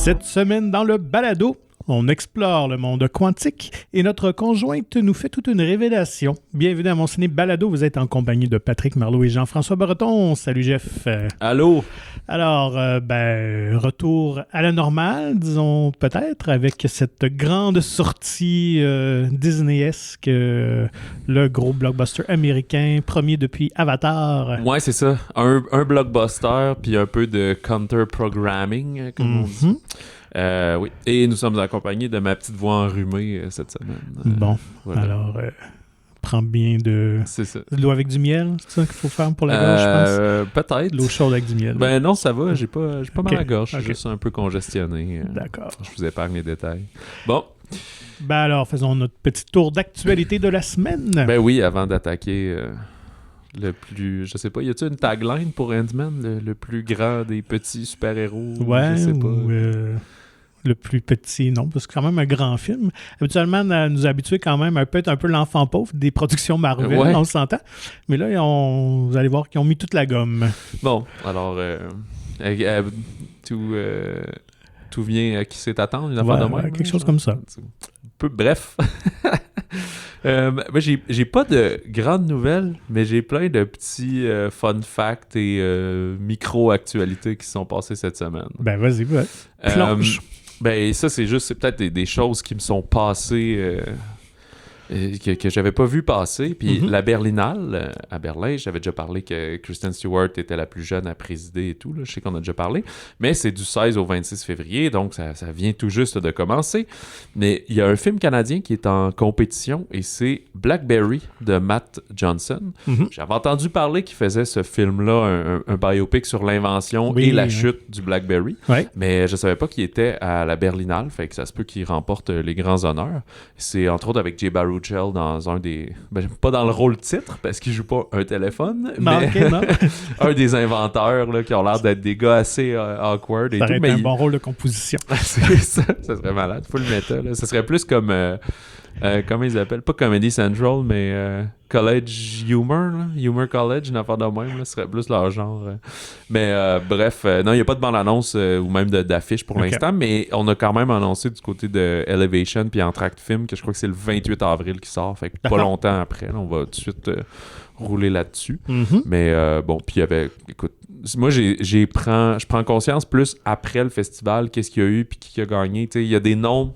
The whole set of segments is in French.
Cette semaine, dans le balado, on explore le monde quantique et notre conjointe nous fait toute une révélation. Bienvenue à mon ciné balado. Vous êtes en compagnie de Patrick Marleau et Jean-François Breton. Salut Jeff. Allô. Alors, retour à la normale, disons peut-être, avec cette grande sortie Disney-esque, le gros blockbuster américain, premier depuis Avatar. Ouais, c'est ça. Un blockbuster, puis un peu de counter-programming, comme on dit. Oui. Et nous sommes accompagnés de ma petite voix enrhumée cette semaine. Bon, voilà. alors... prends bien de l'eau avec du miel, c'est ça qu'il faut faire pour la gorge, je pense? Peut-être. L'eau chaude avec du miel. Ben non, ça va, j'ai pas mal à la gorge, je suis Okay. juste un peu congestionné. D'accord. Je vous épargne les détails. Bon. Ben alors, faisons notre petit tour d'actualité de la semaine. Ben oui, avant d'attaquer le plus... Je sais pas, y a-t-il une tagline pour Ant-Man, le plus grand des petits super-héros? Ouais, je sais pas. ou le plus petit, non, parce que c'est quand même un grand film. Habituellement, nous habituer quand même à peut-être un peu l'enfant pauvre des productions Marvel, ouais. On s'entend. Mais là, vous allez voir qu'ils ont mis toute la gomme. Bon, alors, tout vient à qui sait attendre, une affaire de même. Quelque chose comme ça. Bref. Moi, j'ai pas de grandes nouvelles, mais j'ai plein de petits fun facts et micro-actualités qui sont passées cette semaine. Ben vas-y, planche. Ben ça, c'est peut-être des choses qui me sont passées... que j'avais pas vu passer. Puis la Berlinale, à Berlin, j'avais déjà parlé que Kristen Stewart était la plus jeune à présider et tout. Là. Je sais qu'on a déjà parlé. Mais c'est du 16 au 26 février, donc ça vient tout juste de commencer. Mais il y a un film canadien qui est en compétition et c'est Blackberry de Matt Johnson. J'avais entendu parler qu'il faisait ce film-là, un biopic sur l'invention et la chute du Blackberry. Ouais. Mais je savais pas qu'il était à la Berlinale, fait que ça se peut qu'il remporte les grands honneurs. C'est entre autres avec Jay Baruchel dans un des... pas dans le rôle titre, parce qu'il joue pas un téléphone, mais un des inventeurs là, qui ont l'air d'être des gars assez awkward. Ça aurait été un bon rôle de composition. C'est ça serait malade. Full méta. Là. Ça serait plus comme... comment ils appellent? Pas Comedy Central, mais College Humor. Là. Humor College, une affaire de même. Là. Ce serait plus leur genre. Mais bref, non, il n'y a pas de bande-annonce ou même d'affiche pour l'instant, mais on a quand même annoncé du côté de Elevation puis Entracte Film que je crois que c'est le 28 avril qui sort. Fait que pas longtemps après. Là, on va tout de suite rouler là-dessus. Mais bon, puis il y avait... Écoute, moi, je prends conscience plus après le festival, qu'est-ce qu'il y a eu puis qui a gagné. Il y a des noms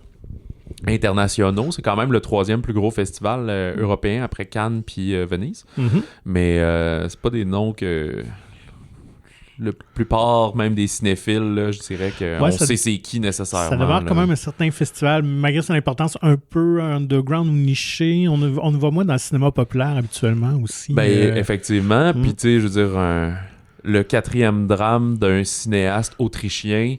internationaux. C'est quand même le 3e plus gros festival européen après Cannes puis Venise. Mais c'est pas des noms que... La plupart, même des cinéphiles, là, je dirais qu'on sait c'est qui nécessairement. Ça demeure quand même un certain festival, malgré son importance un peu underground ou niché. On le voit moins dans le cinéma populaire habituellement aussi. Ben, effectivement. Puis, tu sais, je veux dire... le 4e drame d'un cinéaste autrichien,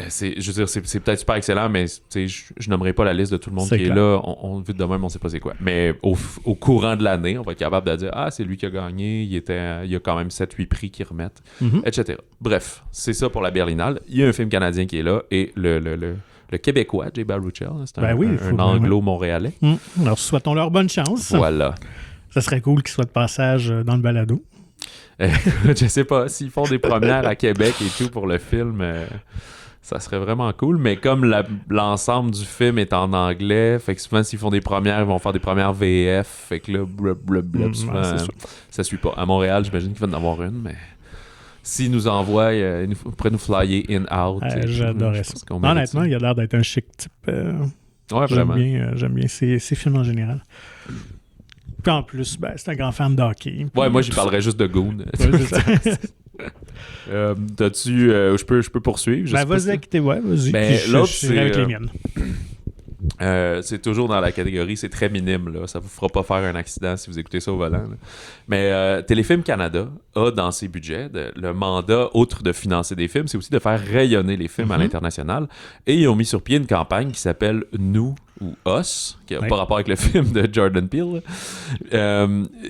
c'est peut-être super excellent, mais je nommerai pas la liste de tout le monde qui est là. On vite de même, on sait pas c'est quoi. Mais au courant de l'année, on va être capable de dire c'est lui qui a gagné, il y a quand même 7-8 prix qui remettent, etc. Bref, c'est ça pour la Berlinale. Il y a un film canadien qui est là et le Québécois, Jay Baruchel, c'est un anglo-montréalais. Alors, souhaitons-leur bonne chance. Voilà. Ça serait cool qu'ils soient de passage dans le balado. Je sais pas, s'ils font des premières à Québec et tout pour le film, ça serait vraiment cool, mais comme l'ensemble du film est en anglais, fait que souvent s'ils font des premières, ils vont faire des premières VF, fait que là, souvent, ça suit pas. À Montréal, j'imagine qu'ils vont en avoir une, mais s'ils nous envoient, ils pourraient nous flyer in-out. J'adorais ça. Honnêtement, il a l'air d'être un chic type. Ouais, vraiment. J'aime bien ces films en général. Puis en plus, c'est un grand fan de hockey. Ouais, moi, j'y parlerais juste de Goon. T'as-tu... je peux poursuivre? Vas-y. Ben, l'autre, c'est... avec les miennes. C'est toujours dans la catégorie, c'est très minime, là. Ça vous fera pas faire un accident si vous écoutez ça au volant. Là. Mais Téléfilm Canada a dans ses budgets le mandat, outre de financer des films, c'est aussi de faire rayonner les films à l'international. Et ils ont mis sur pied une campagne qui s'appelle Nous ou Us, qui n'a pas rapport avec le film de Jordan Peele.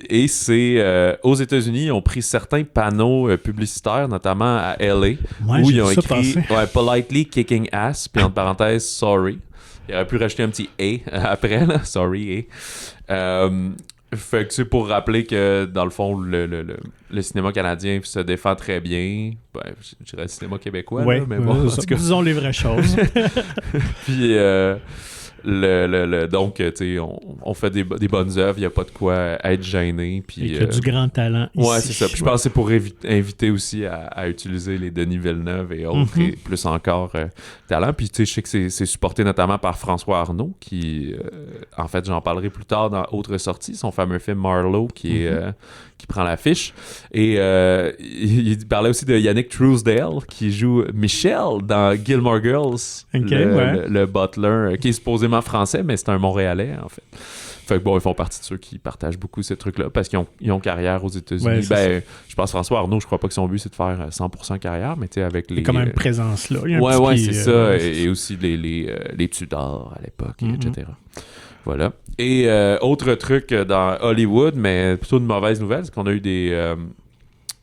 Et c'est aux États-Unis, ils ont pris certains panneaux publicitaires, notamment à LA, où ils ont écrit Politely Kicking Ass, puis entre parenthèses, Sorry. Il aurait pu rajouter un petit « A » après, là. « Sorry, A ». Fait que c'est pour rappeler que, dans le fond, le cinéma canadien se défend très bien. Ben, je dirais le cinéma québécois, là, mais bon, en tout cas. Disons les vraies choses. Puis, donc, tu sais, on fait des bonnes œuvres, il n'y a pas de quoi être gêné. Puis, il y a du grand talent ici. Ouais, c'est ça. Puis je pense que c'est pour inviter aussi à utiliser les Denis Villeneuve et autres, et plus encore talent. Puis, tu sais, je sais que c'est supporté notamment par François Arnault, qui, en fait, j'en parlerai plus tard dans Autre sortie, son fameux film Marlowe, qui prend l'affiche. Et il parlait aussi de Yannick Truesdale, qui joue Michel dans Gilmore Girls, le butler, qui est supposément français, mais c'est un Montréalais, en fait. Fait que bon, ils font partie de ceux qui partagent beaucoup ces trucs-là parce qu'ils ont carrière aux États-Unis. Ouais, je pense François Arnault, je crois pas que son but c'est de faire 100% carrière, mais tu sais, avec les. Il y a quand même une présence là. Ouais, c'est ça. Et aussi les Tudors à l'époque, etc. Voilà. Et autre truc dans Hollywood, mais plutôt une mauvaise nouvelle, c'est qu'on a eu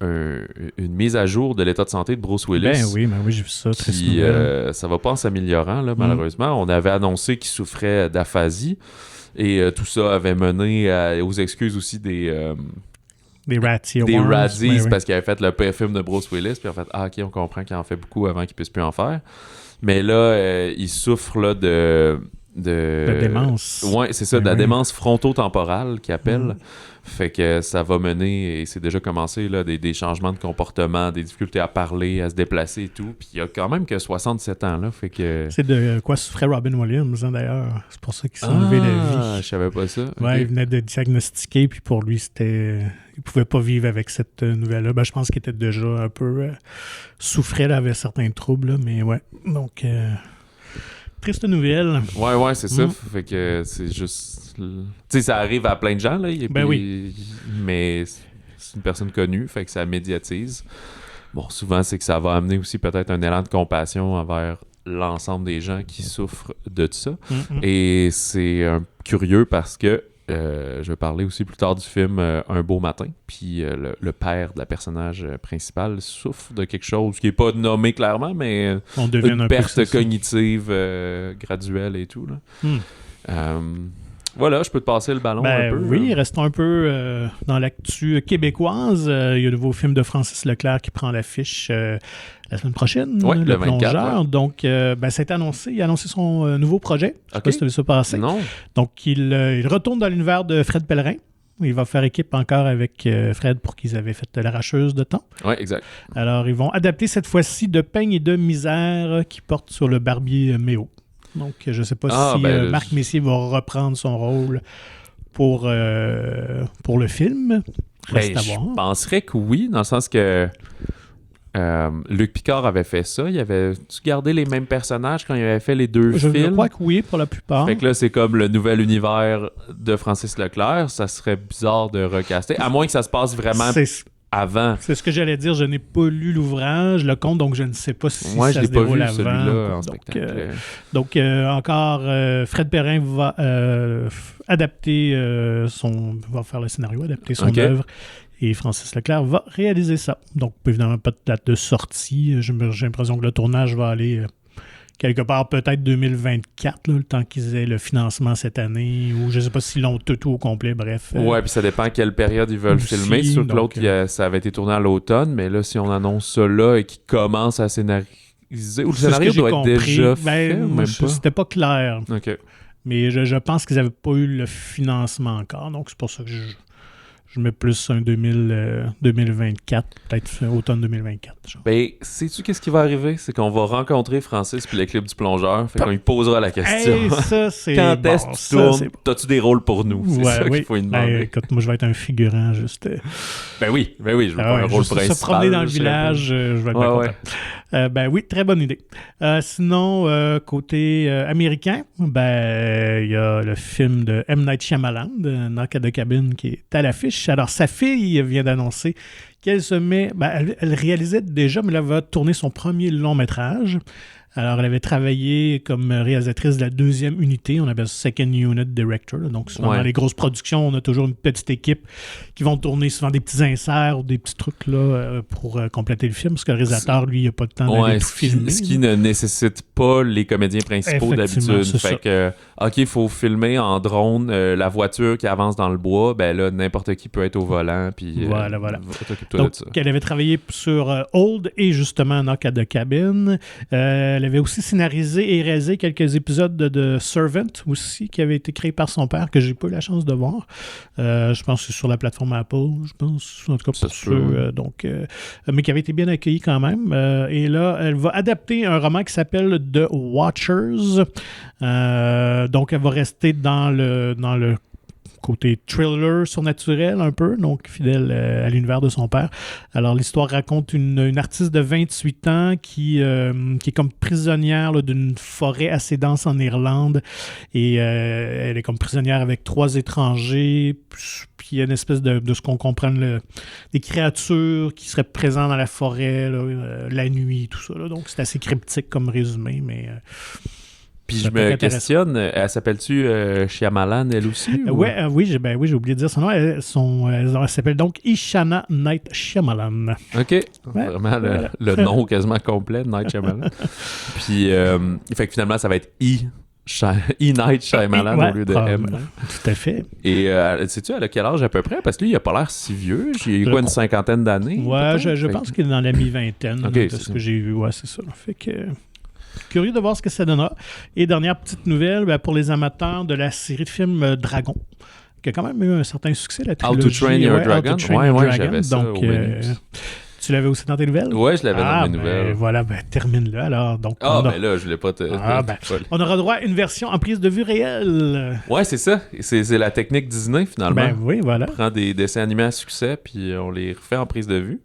une mise à jour de l'état de santé de Bruce Willis. Ben oui, j'ai vu ça. Qui, ça va pas en s'améliorant, là, malheureusement. On avait annoncé qu'il souffrait d'aphasie. Et tout ça avait mené aux excuses aussi des Razzies parce qu'il avait fait le pire film de Bruce Willis. Puis en fait, ok, on comprend qu'il en fait beaucoup avant qu'il puisse plus en faire. Mais là, il souffre là, de démence. Ouais, c'est ça, de la démence frontotemporale qu'il appelle. Fait que ça va mener, et c'est déjà commencé, là, des changements de comportement, des difficultés à parler, à se déplacer et tout. Puis il y a quand même que 67 ans, là, fait que... C'est de quoi souffrait Robin Williams, hein, d'ailleurs. C'est pour ça qu'il s'est enlevé la vie. Je savais pas ça. Ouais, il venait de diagnostiquer, puis pour lui, c'était... Il pouvait pas vivre avec cette nouvelle-là. Ben, je pense qu'il était déjà un peu... souffrait, là, avait certains troubles, là, mais ouais. Donc... Triste nouvelle. Ouais, c'est ça. Fait que c'est juste... Tu sais, ça arrive à plein de gens, là. Oui. Mais c'est une personne connue, fait que ça médiatise. Bon, souvent, c'est que ça va amener aussi peut-être un élan de compassion envers l'ensemble des gens qui souffrent de ça. Et c'est curieux parce que je vais parler aussi plus tard du film Un beau matin. Puis le père de la personnage principale souffre de quelque chose qui n'est pas nommé clairement, mais une perte cognitive graduelle et tout. Là. Voilà, je peux te passer le ballon un peu. Oui, restons un peu dans l'actu québécoise. Il y a le nouveau film de Francis Leclerc qui prend l'affiche la semaine prochaine, le Plongeur. 24, ouais. Donc, ça a été annoncé. Il a annoncé son nouveau projet. Je sais pas si tu as vu ça passer. Non. Donc, il retourne dans l'univers de Fred Pellerin. Il va faire équipe encore avec Fred pour qu'ils avaient fait l'arracheuse de temps. Oui, exact. Alors, ils vont adapter cette fois-ci De peigne et de misère qui porte sur le barbier Méo. Donc, je ne sais pas si Marc Messier va reprendre son rôle pour le film. Reste à voir. Je penserais que oui, dans le sens que Luc Picard avait fait ça. Il avait-tu gardé les mêmes personnages quand il avait fait les deux films? Je crois que oui, pour la plupart. Fait que là, c'est comme le nouvel univers de Francis Leclerc. Ça serait bizarre de recaster, à moins que ça se passe vraiment... avant. C'est ce que j'allais dire. Je n'ai pas lu l'ouvrage, le conte, donc je ne sais pas si ça se déroule avant. Celui-là en spectacle. Donc, encore, Fred Pellerin va adapter va faire le scénario, adapter son œuvre, et Francis Leclerc va réaliser ça. Donc, évidemment, pas de date de sortie. J'ai l'impression que le tournage va aller... quelque part, peut-être 2024, là, le temps qu'ils aient le financement cette année, ou je ne sais pas s'ils l'ont tout au complet, bref. Ouais, puis ça dépend à quelle période ils veulent filmer. Sur l'autre, ça avait été tourné à l'automne, mais là, si on annonce ça là et qu'ils commencent à scénariser, ou le scénario doit être déjà fait, même pas. C'était pas clair. OK. Mais je pense qu'ils n'avaient pas eu le financement encore, donc c'est pour ça que je mets plus un 2024, peut-être automne 2024. Genre. Ben, sais-tu qu'est-ce qui va arriver? C'est qu'on va rencontrer Francis puis l'équipe du Plongeur. Fait qu'on lui posera la question. Hey, ça, c'est quand est-ce que tu tournes? T'as-tu des rôles pour nous? C'est ça qu'il faut lui demander. Écoute, moi, je vais être un figurant, juste... Ben oui, je veux pas un rôle principal. Se promener dans le village, je vais être bien content. Oui, très bonne idée. Sinon, côté américain, il y a le film de M. Night Shyamalan, Knock at the Cabin, qui est à l'affiche. Alors, sa fille vient d'annoncer qu'elle se met... elle réalisait déjà, mais elle va tourner son premier long-métrage. Alors, elle avait travaillé comme réalisatrice de la deuxième unité. On appelle ça Second Unit Director. Là. Donc, souvent, dans les grosses productions, on a toujours une petite équipe qui vont tourner souvent des petits inserts ou des petits trucs là, pour compléter le film, parce que le réalisateur, lui, il n'a pas le temps d'aller tout filmer. Ce qui ne nécessite pas les comédiens principaux d'habitude. Fait que, OK, il faut filmer en drone la voiture qui avance dans le bois. Ben là, n'importe qui peut être au volant. Puis, voilà. T'occupe-toi Donc, de ça. elle avait travaillé sur Old et justement Knock at the Cabin. Elle avait aussi scénarisé et réalisé quelques épisodes de Servant aussi, qui avait été créé par son père, que j'ai pas eu la chance de voir. Je pense que c'est sur la plateforme Apple, je pense, en tout cas pour ceux. Mais qui avait été bien accueilli quand même. Et là, elle va adapter un roman qui s'appelle The Watchers. Donc, elle va rester dans le côté thriller surnaturel un peu, donc fidèle à l'univers de son père. Alors, l'histoire raconte une artiste de 28 ans qui est comme prisonnière là, d'une forêt assez dense en Irlande et elle est comme prisonnière avec 3 étrangers, puis il y a une espèce de ce qu'on comprend, des créatures qui seraient présentes dans la forêt là, la nuit, tout ça. Là. Donc, c'est assez cryptique comme résumé, mais... Puis je me questionne, elle s'appelle-tu Shyamalan, elle aussi? Oui, j'ai oublié de dire son nom. Elle s'appelle donc Ishana Night Shyamalan. OK. Vraiment le nom quasiment complet de Night Shyamalan. Puis, fait que finalement, ça va être Night Shyamalan au lieu de M. Tout à fait. Et sais-tu, elle a quel âge à peu près? Parce que lui, il a pas l'air si vieux. J'ai une cinquantaine d'années? Ouais, je pense qu'il est dans la mi-vingtaine. Okay, de ce que j'ai vu. Ouais, c'est ça. Fait que... Curieux de voir ce que ça donnera. Et dernière petite nouvelle, pour les amateurs de la série de films Dragon, qui a quand même eu un certain succès, la trilogie. How to Train Your Dragon? Ouais, j'avais ça donc, tu l'avais aussi dans tes nouvelles? Oui, je l'avais dans mes nouvelles. Voilà, termine-le alors. Donc, là, je voulais pas te... on aura droit à une version en prise de vue réelle. Ouais, c'est ça. C'est la technique Disney, finalement. Oui, voilà. On prend des dessins animés à succès, puis on les refait en prise de vue.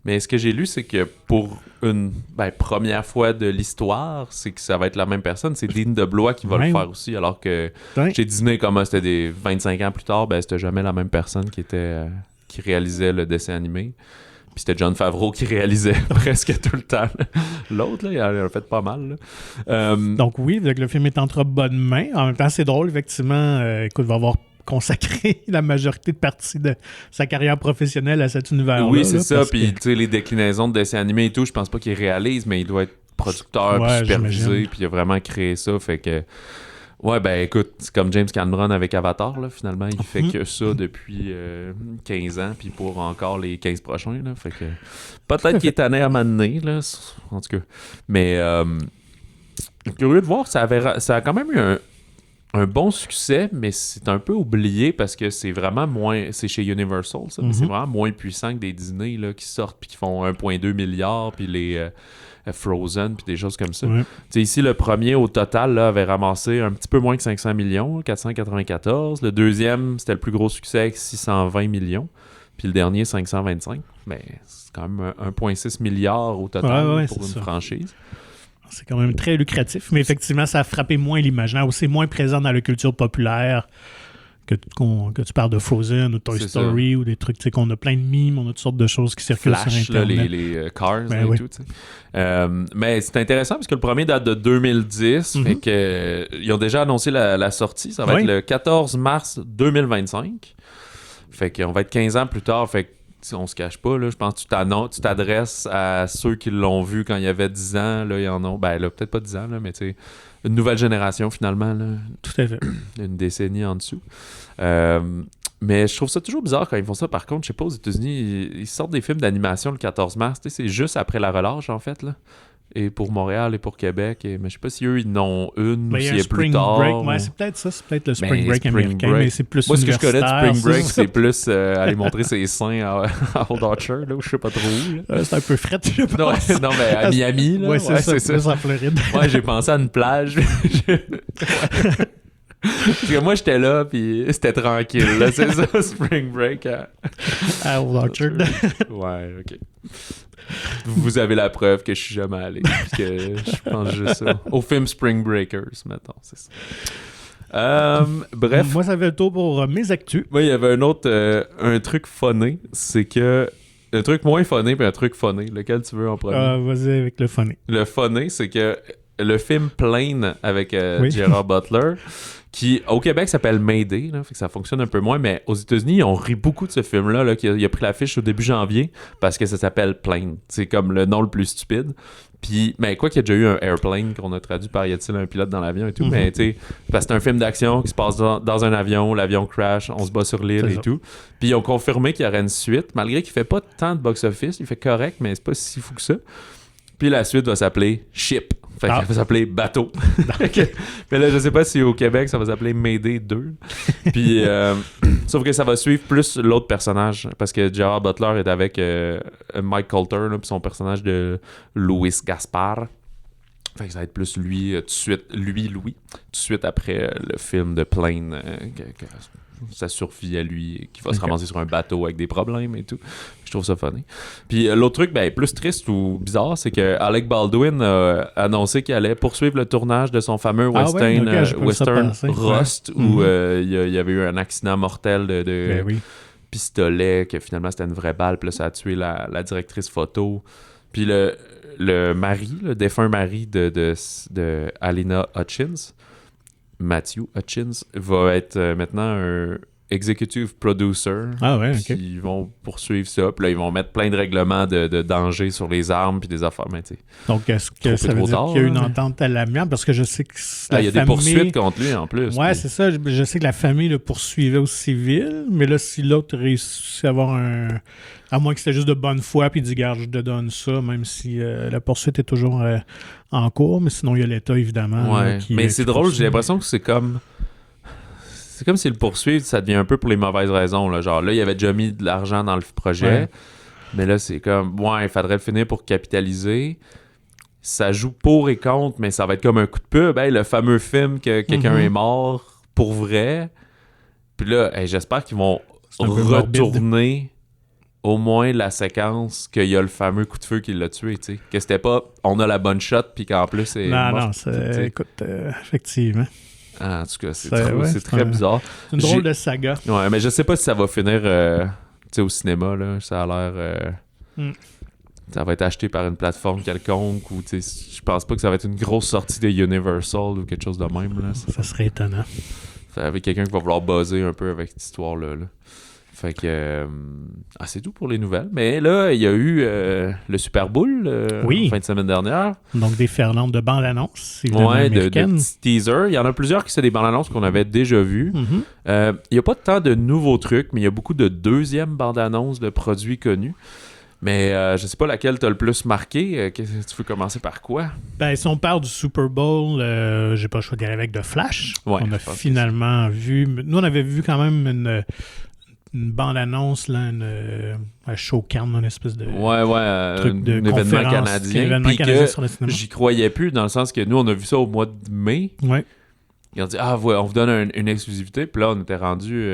Mais ce que j'ai lu, c'est que pour une première fois de l'histoire, c'est que ça va être la même personne. C'est Dean DeBlois qui va le faire aussi. Alors que chez Disney, comme c'était des 25 ans plus tard, c'était jamais la même personne qui réalisait le dessin animé. Puis c'était Jon Favreau qui réalisait presque tout le temps. L'autre, là, il en a fait pas mal. Donc oui, le film est entre bonnes mains. En même temps, c'est drôle, effectivement. Écoute, va avoir consacré la majorité de partie de sa carrière professionnelle à cet univers-là. Oui, c'est ça. Puis, tu sais, les déclinaisons de dessins animés et tout, je pense pas qu'il réalise, mais il doit être producteur, puis supervisé, puis il a vraiment créé ça. Fait que, écoute, c'est comme James Cameron avec Avatar, là, finalement. Il fait que ça depuis 15 ans, puis pour encore les 15 prochains, là. Fait que, peut-être qu'il est tanné à m'amener, là, en tout cas. Mais, curieux de voir, ça a quand même eu un bon succès, mais c'est un peu oublié parce que c'est vraiment moins... C'est chez Universal, ça, mais c'est vraiment moins puissant que des Disney là, qui sortent puis qui font 1,2 milliard, puis les Frozen, puis des choses comme ça. Ouais. Ici, le premier, au total, là, avait ramassé un petit peu moins que 500 millions, 494. Le deuxième, c'était le plus gros succès avec 620 millions. Puis le dernier, 525. Mais c'est quand même 1,6 milliard au total pour une franchise. C'est quand même très lucratif, mais effectivement, ça a frappé moins l'imaginaire, ou c'est moins présent dans la culture populaire que tu parles de Frozen ou Toy Story ou des trucs, tu sais, qu'on a plein de mimes, on a toutes sortes de choses qui circulent Flash, sur Internet. Là, les Cars et tout, tu sais. Mais c'est intéressant parce que le premier date de 2010, fait que, ils ont déjà annoncé la sortie, ça va être le 14 mars 2025. Fait qu'on va être 15 ans plus tard, fait que on se cache pas, là, je pense que tu t'adresses à ceux qui l'ont vu quand il y avait 10 ans, là, il y en a, peut-être pas 10 ans, là, mais tu sais, une nouvelle génération finalement, là. Tout à fait. Une décennie en dessous. Mais je trouve ça toujours bizarre quand ils font ça. Par contre, je sais pas, aux États-Unis, ils sortent des films d'animation le 14 mars, tu sais, c'est juste après la relâche, en fait, là. Et pour Montréal et pour Québec. Mais je sais pas si eux, ils n'ont une ou s'il y a plus tard. Break. Ouais, c'est peut-être ça. C'est peut-être le Spring Break américain, mais c'est plus universitaire. Moi, ce que je connais de Spring Break, c'est plus aller montrer ses seins à Old Orchard, là, où je sais pas trop où. C'est un peu fret, je pense. Non, mais à Miami, là. Ouais, c'est ça. En Floride. Ouais, j'ai pensé à une plage. Parce que moi, j'étais là, puis c'était tranquille, là. C'est ça, Spring Break. À Old Orchard. Ouais, OK. Vous avez la preuve que je suis jamais allé. Parce que je pense juste ça. Au film Spring Breakers, mettons, c'est ça. Bref. Moi, ça fait le tour pour mes actus. Moi, il y avait un truc funné. C'est que. Un truc moins funné, puis un truc funné. Lequel tu veux en premier? Vas-y avec le funné. Le funné, c'est que le film Plane avec Oui. Gerard Butler, qui au Québec s'appelle Mayday, là, fait que ça fonctionne un peu moins, mais aux États-Unis, ils ont ri beaucoup de ce film-là, là, il a pris l'affiche au début janvier parce que ça s'appelle Plane. C'est comme le nom le plus stupide. Puis, mais quoi qu'il y a déjà eu un Airplane qu'on a traduit par y a-t-il un pilote dans l'avion et tout, mais tu sais, parce que c'est un film d'action qui se passe dans un avion, l'avion crash, on se bat sur l'île C'est et ça. tout. Puis ils ont confirmé qu'il y aurait une suite, malgré qu'il fait pas tant de box-office, il fait correct, mais c'est pas si fou que ça. Puis la suite va s'appeler Ship. Fait qu'elle va s'appeler Bateau. Mais là, je sais pas si au Québec, ça va s'appeler Mayday 2. Puis, sauf que ça va suivre plus l'autre personnage. Parce que Gerard Butler est avec Mike Colter, là, puis son personnage de Louis Gaspard. Fait que ça va être plus lui, tout de suite, Louis, tout de suite après le film de Plane, que ça survit à lui, qui va se ramasser sur un bateau avec des problèmes et tout. Je trouve ça funny. Puis l'autre truc, ben, plus triste ou bizarre, c'est que Alec Baldwin a annoncé qu'il allait poursuivre le tournage de son fameux western, western Rust, où il y avait eu un accident mortel de pistolet, que finalement c'était une vraie balle, puis là ça a tué la directrice photo. Puis le mari, le défunt mari de Alina Hutchins, Matthew Hutchins, va être maintenant un executive producer. Ah ouais, ok. Puis ils vont poursuivre ça. Puis là, ils vont mettre plein de règlements de danger sur les armes puis des affaires. Mais tu sais, donc, est-ce que ça veut dire qu'il y a une entente à l'amiable? Parce que je sais que il y a des poursuites contre lui en plus. Ouais, puis... c'est ça. Je sais que la famille le poursuivait au civil, mais là, si l'autre réussit à avoir un... À moins que c'était juste de bonne foi, puis il dit, garde, je te donne ça, même si la poursuite est toujours en cours, mais sinon, il y a l'État, évidemment. Ouais, mais c'est drôle, j'ai l'impression que c'est comme si le poursuivre, ça devient un peu pour les mauvaises raisons. Là. Genre là, il avait déjà mis de l'argent dans le projet, mais là, c'est comme, ouais, il faudrait le finir pour capitaliser. Ça joue pour et contre, mais ça va être comme un coup de pub. Hey, le fameux film que quelqu'un est mort pour vrai. Puis là, j'espère qu'ils vont retourner au moins la séquence qu'il y a le fameux coup de feu qui l'a tué, tu sais. Que c'était pas on a la bonne shot puis qu'en plus c'est non, écoute, effectivement. Ah, en tout cas, c'est très bizarre. C'est une drôle de saga. Ouais, mais je sais pas si ça va finir au cinéma, là. Ça a l'air... Ça va être acheté par une plateforme quelconque ou je pense pas que ça va être une grosse sortie de Universal ou quelque chose de même, là. Ça serait étonnant. Avec quelqu'un qui va vouloir buzzer un peu avec cette histoire-là, là. Fait que c'est tout pour les nouvelles. Mais là, il y a eu le Super Bowl fin de semaine dernière. Donc des ferlantes de bandes-annonces, évidemment, américaines. De petits teasers. Il y en a plusieurs qui sont des bandes-annonces qu'on avait déjà vues. Il n'y a pas tant de nouveaux trucs, mais il y a beaucoup de deuxièmes bandes-annonces de produits connus. Mais je sais pas laquelle t'as le plus marqué. Tu veux commencer par quoi? Ben, si on parle du Super Bowl, j'ai pas le choix d'y aller avec The Flash. Ouais, on a finalement vu... Nous, on avait vu quand même une bande-annonce, là, un showcam, une espèce de truc de un événement canadien. Puis que sur le cinéma. J'y croyais plus, dans le sens que nous, on a vu ça au mois de mai. Ouais. Ils ont dit, on vous donne une exclusivité. Puis là, on était rendu...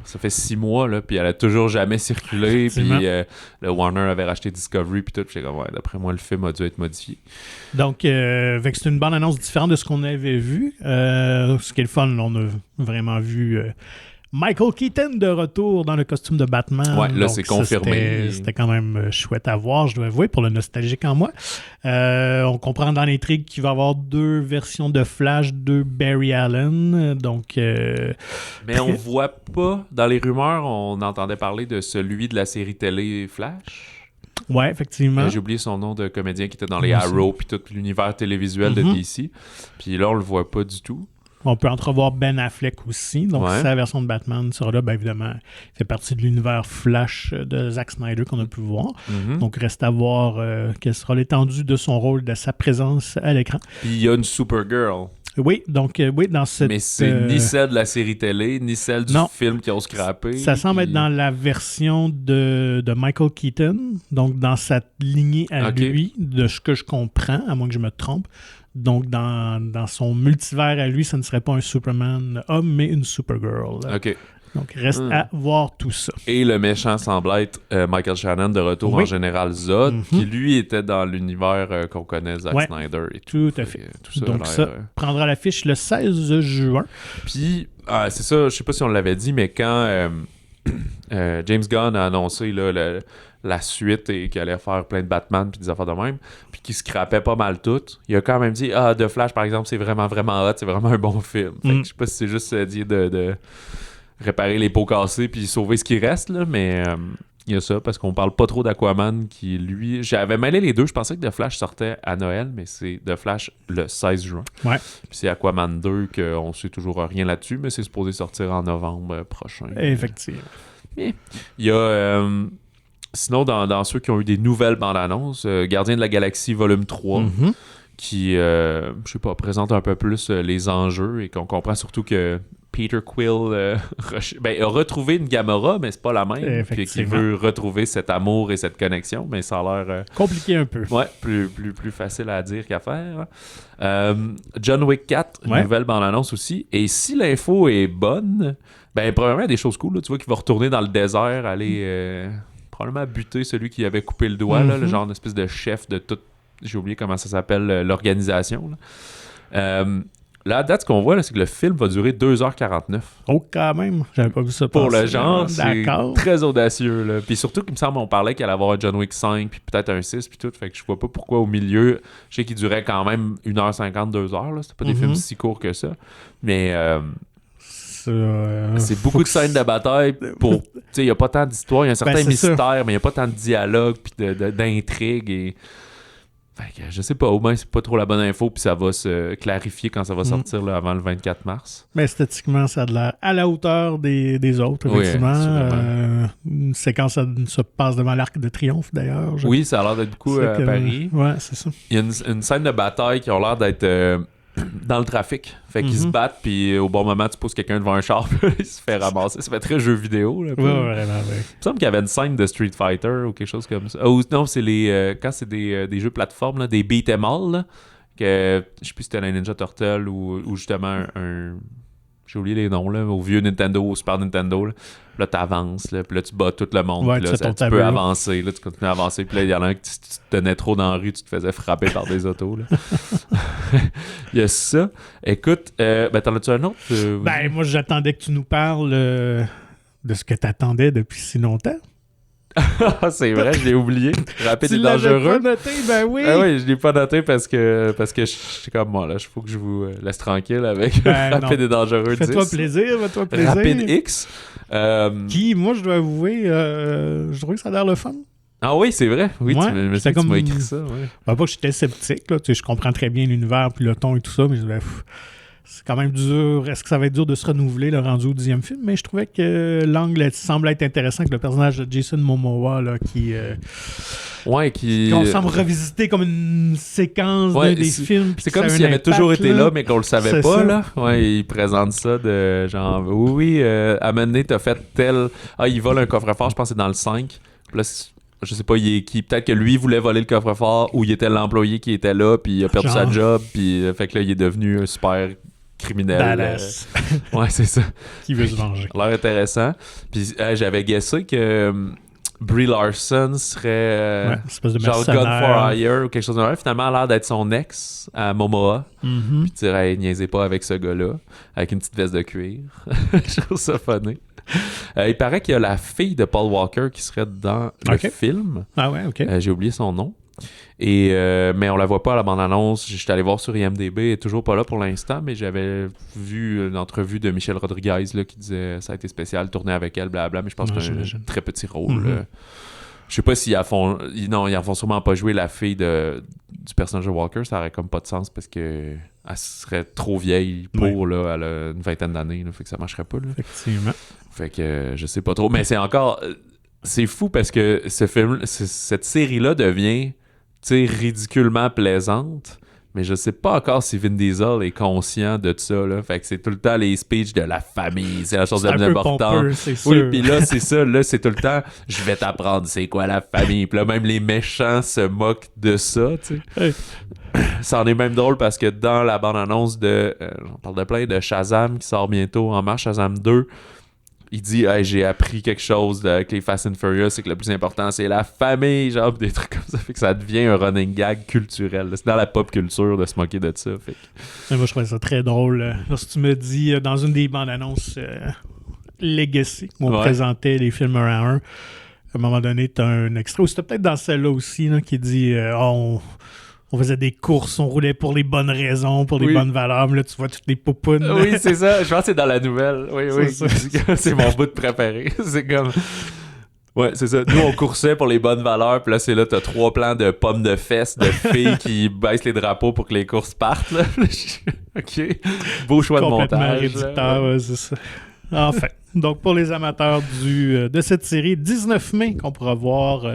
ça fait 6 mois, là, puis elle a toujours jamais circulé. Puis le Warner avait racheté Discovery, puis tout. Puis j'étais comme, d'après moi, le film a dû être modifié. Donc, c'est une bande-annonce différente de ce qu'on avait vu. Ce qui est le fun, on a vraiment vu... Michael Keaton de retour dans le costume de Batman. Ouais, là, c'est confirmé. C'était quand même chouette à voir, je dois avouer, pour le nostalgique en moi. On comprend dans l'intrigue qu'il va y avoir 2 versions de Flash, 2 Barry Allen. Donc, mais on voit pas, dans les rumeurs, on entendait parler de celui de la série télé Flash. Ouais, effectivement. J'ai oublié son nom de comédien qui était dans les Arrow, puis tout l'univers télévisuel de DC. Puis là, on le voit pas du tout. On peut entrevoir Ben Affleck aussi. Donc, sa version de Batman sera là. Bien évidemment, il fait partie de l'univers Flash de Zack Snyder qu'on a pu voir. Donc, reste à voir quelle sera l'étendue de son rôle, de sa présence à l'écran. Puis, il y a une Supergirl. Oui, donc, dans cette... Mais c'est ni celle de la série télé, ni celle du film qui ont scrappé. Ça semble être dans la version de Michael Keaton. Donc, dans sa lignée à lui, de ce que je comprends, à moins que je me trompe. Donc, dans son multivers à lui, ce ne serait pas un Superman homme, mais une Supergirl. OK. Donc, reste à voir tout ça. Et le méchant semble être Michael Shannon de retour en Général Zod, qui lui était dans l'univers qu'on connaît, Zack Snyder et tout. Tout à fait. Tout ça donc, ça prendra l'affiche le 16 juin. Puis, c'est ça, je sais pas si on l'avait dit, mais quand James Gunn a annoncé là, la suite et qu'il allait faire plein de Batman puis des affaires de même, puis qu'il scrapait pas mal tout. Il a quand même dit The Flash, par exemple, c'est vraiment, vraiment hot, c'est vraiment un bon film. Fait que je sais pas si c'est juste dit de réparer les pots cassés puis sauver ce qui reste, là, mais il y a ça, parce qu'on parle pas trop d'Aquaman qui, lui... J'avais mêlé les deux, je pensais que The Flash sortait à Noël, mais c'est The Flash le 16 juin. Ouais. Puis c'est Aquaman 2 qu'on sait toujours rien là-dessus, mais c'est supposé sortir en novembre prochain. Effectivement. Il y a... sinon, dans ceux qui ont eu des nouvelles bandes annonces, Gardien de la Galaxie Volume 3, qui, je sais pas, présente un peu plus les enjeux et qu'on comprend surtout que Peter Quill a retrouvé une Gamora, mais c'est pas la même. Puis qu'il veut retrouver cet amour et cette connexion, mais ça a l'air... compliqué un peu. Ouais, plus facile à dire qu'à faire. John Wick 4, nouvelle bande-annonce aussi. Et si l'info est bonne, premièrement, il y a des choses cool. Là. Tu vois qu'il va retourner dans le désert, aller probablement buter celui qui avait coupé le doigt, là, le genre d'espèce de chef de tout... J'ai oublié comment ça s'appelle, l'organisation. Là, à date, ce qu'on voit, là, c'est que le film va durer 2h49. Oh, quand même. J'avais pas vu ça pour passer. Le genre, c'est très audacieux. Là. Puis surtout qu'il me semble, on parlait qu'il allait avoir un John Wick 5, puis peut-être un 6, puis tout. Fait que je vois pas pourquoi au milieu... Je sais qu'il durait quand même 1h50, 2h. Là. C'était pas des films si courts que ça. Mais... c'est beaucoup de scènes de bataille pour... Tu sais, il n'y a pas tant d'histoire. Il y a un certain mystère, mais il n'y a pas tant de dialogue puis d'intrigue et... Fait que, je sais pas, au moins c'est pas trop la bonne info, puis ça va se clarifier quand ça va sortir là, avant le 24 mars. Mais esthétiquement, ça a de l'air à la hauteur des autres, effectivement. Une séquence, ça se passe devant l'Arc de Triomphe, d'ailleurs. Oui, ça a l'air d'être beaucoup à Paris. Ouais, c'est ça. Il y a une scène de bataille qui a l'air d'être dans le trafic. Fait qu'ils se battent, puis au bon moment, tu pousses quelqu'un devant un char, il se fait ramasser. Ça fait très jeu vidéo. Là, vraiment, oui. Il me semble qu'il y avait une scène de Street Fighter ou quelque chose comme ça. Non, c'est quand c'est des jeux plateforme, là, des beat 'em all, là, que je sais plus si c'était la Ninja Turtle ou justement un... J'ai oublié les noms, là, au vieux Nintendo, au Super Nintendo. Là, t'avances, là, puis là, tu bats tout le monde. Ouais, puis là, tu peux avancer, là, tu continues à avancer. Puis là, il y en a un qui tu te tenais trop dans la rue, tu te faisais frapper par des autos. Là. Il y a ça. Écoute, t'en as-tu un autre? Moi, j'attendais que tu nous parles de ce que t'attendais depuis si longtemps. C'est vrai, je l'ai oublié. Rapide et dangereux. Tu l'avais pas noté, oui. Ah oui, je l'ai pas noté parce que je suis comme moi, là. Il faut que je vous laisse tranquille avec Rapide et dangereux 10. Fais-toi plaisir. Rapide X. Qui, moi, je dois avouer, je trouvais que ça a l'air le fun. Ah oui, c'est vrai. Oui, tu m'as écrit ça. Ouais. Pas que j'étais sceptique, là. Tu sais, je comprends très bien l'univers puis le ton et tout ça, mais je disais... C'est quand même dur. Est-ce que ça va être dur de se renouveler le rendu au 10e film? Mais je trouvais que l'angle semble être intéressant avec le personnage de Jason Momoa là, qu'on semble revisiter comme une séquence des films. C'est comme s'il avait toujours été là, mais qu'on le savait pas. Là. Ouais, il présente ça de genre oui, à un moment donné, t'as fait tel. Ah, il vole un coffre-fort, je pense que c'est dans le 5. Puis là, je sais pas, il est qui. Peut-être que lui voulait voler le coffre-fort ou il était l'employé qui était là, puis il a perdu sa job, puis fait que là, il est devenu un super criminel. Badass. Ouais, c'est ça. Qui veut se venger. Ça a l'air intéressant. Puis j'avais guessé que Brie Larson serait genre Gun for Hire ou quelque chose de même. Finalement, elle a l'air d'être son ex à Momoa. Puis tu dirais, niaisez pas avec ce gars-là, avec une petite veste de cuir. Je trouve ça funny. Il paraît qu'il y a la fille de Paul Walker qui serait dans le film. Ah ouais, ok. J'ai oublié son nom. Et mais on la voit pas à la bande-annonce. J'étais allé voir sur IMDb, elle est toujours pas là pour l'instant, mais j'avais vu une entrevue de Michel Rodriguez là, qui disait ça a été spécial, tourner avec elle, blablabla, mais je pense que c'est un très petit rôle. Je sais pas s'ils en font... Non, ils en font sûrement pas jouer la fille du personnage de Walker, ça aurait comme pas de sens parce que elle serait trop vieille pour, là, elle a une vingtaine d'années, là, fait que ça marcherait pas. Là. Effectivement. Fait que je sais pas trop, mais c'est encore... C'est fou parce que cette série-là devient... ridiculement plaisante, mais je sais pas encore si Vin Diesel est conscient de ça, là. Fait que c'est tout le temps les speeches de la famille, c'est la chose la plus importante. Oui, puis là, c'est ça, là, c'est tout le temps, je vais t'apprendre c'est quoi la famille. Puis là, même les méchants se moquent de ça, tu sais. Ça en est même drôle parce que dans la bande-annonce on parle de plein de Shazam qui sort bientôt en mars, Shazam 2, il dit hey, j'ai appris quelque chose avec les Fast and Furious, c'est que le plus important c'est la famille, genre des trucs comme ça, fait que ça devient un running gag culturel, c'est dans la pop culture de se moquer de ça, fait que... Moi je trouvais ça très drôle lorsque tu me dis dans une des bandes annonces Legacy, où on présentait les films un à un. À un moment donné, tu as un extrait, ou c'était peut-être dans celle-là aussi, là, qui dit on faisait des courses, on roulait pour les bonnes raisons, pour les bonnes valeurs. Mais là, tu vois toutes les poupounes. Oui, c'est ça. Je pense que c'est dans la nouvelle. Oui. C'est mon bout de préféré. C'est comme... Ouais, c'est ça. Nous, on coursait pour les bonnes valeurs, puis là, c'est là, t'as 3 plans de pommes de fesses, de filles qui baissent les drapeaux pour que les courses partent, là. OK. Beau choix de montage. Complètement réducteur, ouais, c'est ça. Enfin, donc pour les amateurs de cette série, 19 mai qu'on pourra voir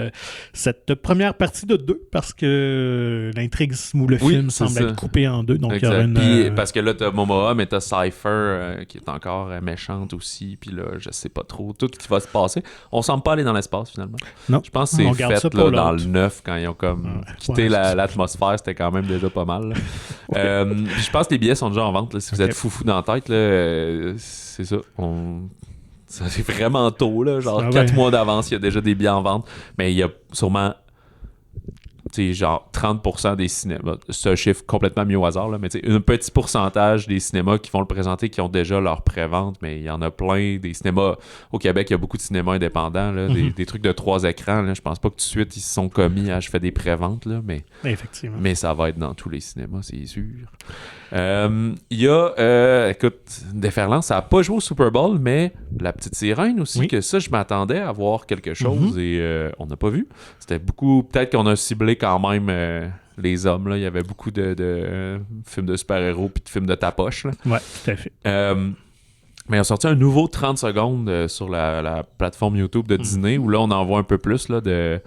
cette première partie de 2 parce que l'intrigue ou le film semble être coupé en 2. Donc il y aura une... Puis, parce que là, t'as Momoa, mais t'as Cypher qui est encore méchante aussi. Puis là, je sais pas trop tout ce qui va se passer. On semble pas aller dans l'espace finalement. Non. Je pense que c'est fait là, dans le 9 quand ils ont comme quitté l'atmosphère. C'était quand même déjà pas mal. Je pense que les billets sont déjà en vente. Là, si vous êtes foufou dans la tête, là, c'est ça. Ça c'est vraiment tôt, là. Genre 4 mois d'avance, il y a déjà des billets en vente. Mais il y a sûrement, tu sais, genre 30% des cinémas. C'est un chiffre complètement mis au hasard, là. Mais tu sais, un petit pourcentage des cinémas qui vont le présenter, qui ont déjà leur pré-vente. Mais il y en a plein. Des cinémas... Au Québec, il y a beaucoup de cinémas indépendants, là. Des trucs de 3 écrans, là. Je pense pas que tout de suite, ils se sont commis à je fais des pré-ventes, là. Mais effectivement. Mais ça va être dans tous les cinémas, c'est sûr. Il y a, écoute, Déferlante, ça n'a pas joué au Super Bowl, mais La Petite Sirène aussi, que ça, je m'attendais à voir quelque chose et on n'a pas vu. C'était beaucoup, peut-être qu'on a ciblé quand même les hommes, là. Il y avait beaucoup de films de super-héros puis de films de tapoche, là. Ouais, tout à fait. Mais ils ont sorti un nouveau 30 secondes sur la plateforme YouTube de Disney où là, on en voit un peu plus là, de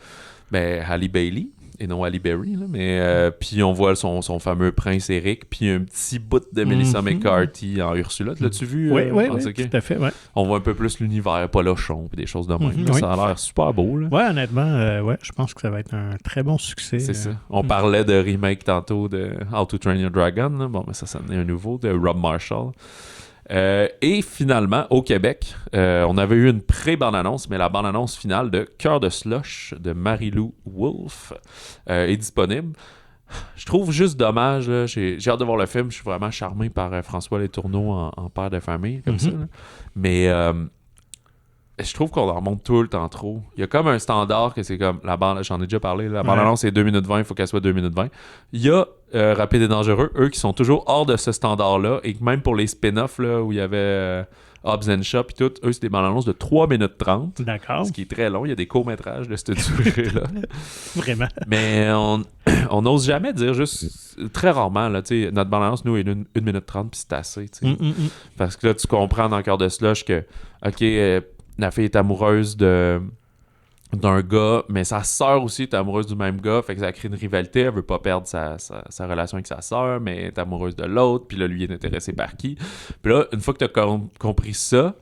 Halle Bailey. Et non Halle Berry, là, mais puis on voit son fameux prince Eric, puis un petit bout de Melissa McCarthy en Ursula. L'as-tu vu? Oui, tout à fait, ouais. On voit un peu plus l'univers, Polochon, puis des choses de même. Ça a l'air super beau. Là. Ouais, honnêtement, je pense que ça va être un très bon succès. C'est ça. On parlait de remake tantôt de How to Train Your Dragon. Là. Bon, mais ça en est un nouveau, de Rob Marshall. Et finalement, au Québec, on avait eu une pré-bande-annonce, mais la bande-annonce finale de Cœur de Slush de Marie-Lou Wolfe est disponible. Je trouve juste dommage, là, j'ai hâte de voir le film, je suis vraiment charmé par François Letourneau en père de famille, comme ça. Là. Mais je trouve qu'on en remonte tout le temps trop. Il y a comme un standard que c'est comme la bande, j'en ai déjà parlé, la bande-annonce c'est 2 minutes 20, il faut qu'elle soit 2 minutes 20. Il y a Rapide et Dangereux, eux qui sont toujours hors de ce standard-là, et même pour les spin-offs là, où il y avait Hobbs and Shaw et tout, eux c'est des bandes-annonces de 3 minutes 30. D'accord. Ce qui est très long, il y a des courts-métrages de cette durée-là. Vraiment. Mais on n'ose jamais dire, juste très rarement, là, notre bande-annonce, nous, est 1 minute 30 puis c'est assez. Parce que là, tu comprends dans le cœur de Slush que, OK, la fille est amoureuse d'un gars, mais sa sœur aussi est amoureuse du même gars, fait que ça crée une rivalité, elle veut pas perdre sa relation avec sa sœur, mais elle est amoureuse de l'autre, puis là, lui est intéressé par qui. Puis là, une fois que t'as compris ça,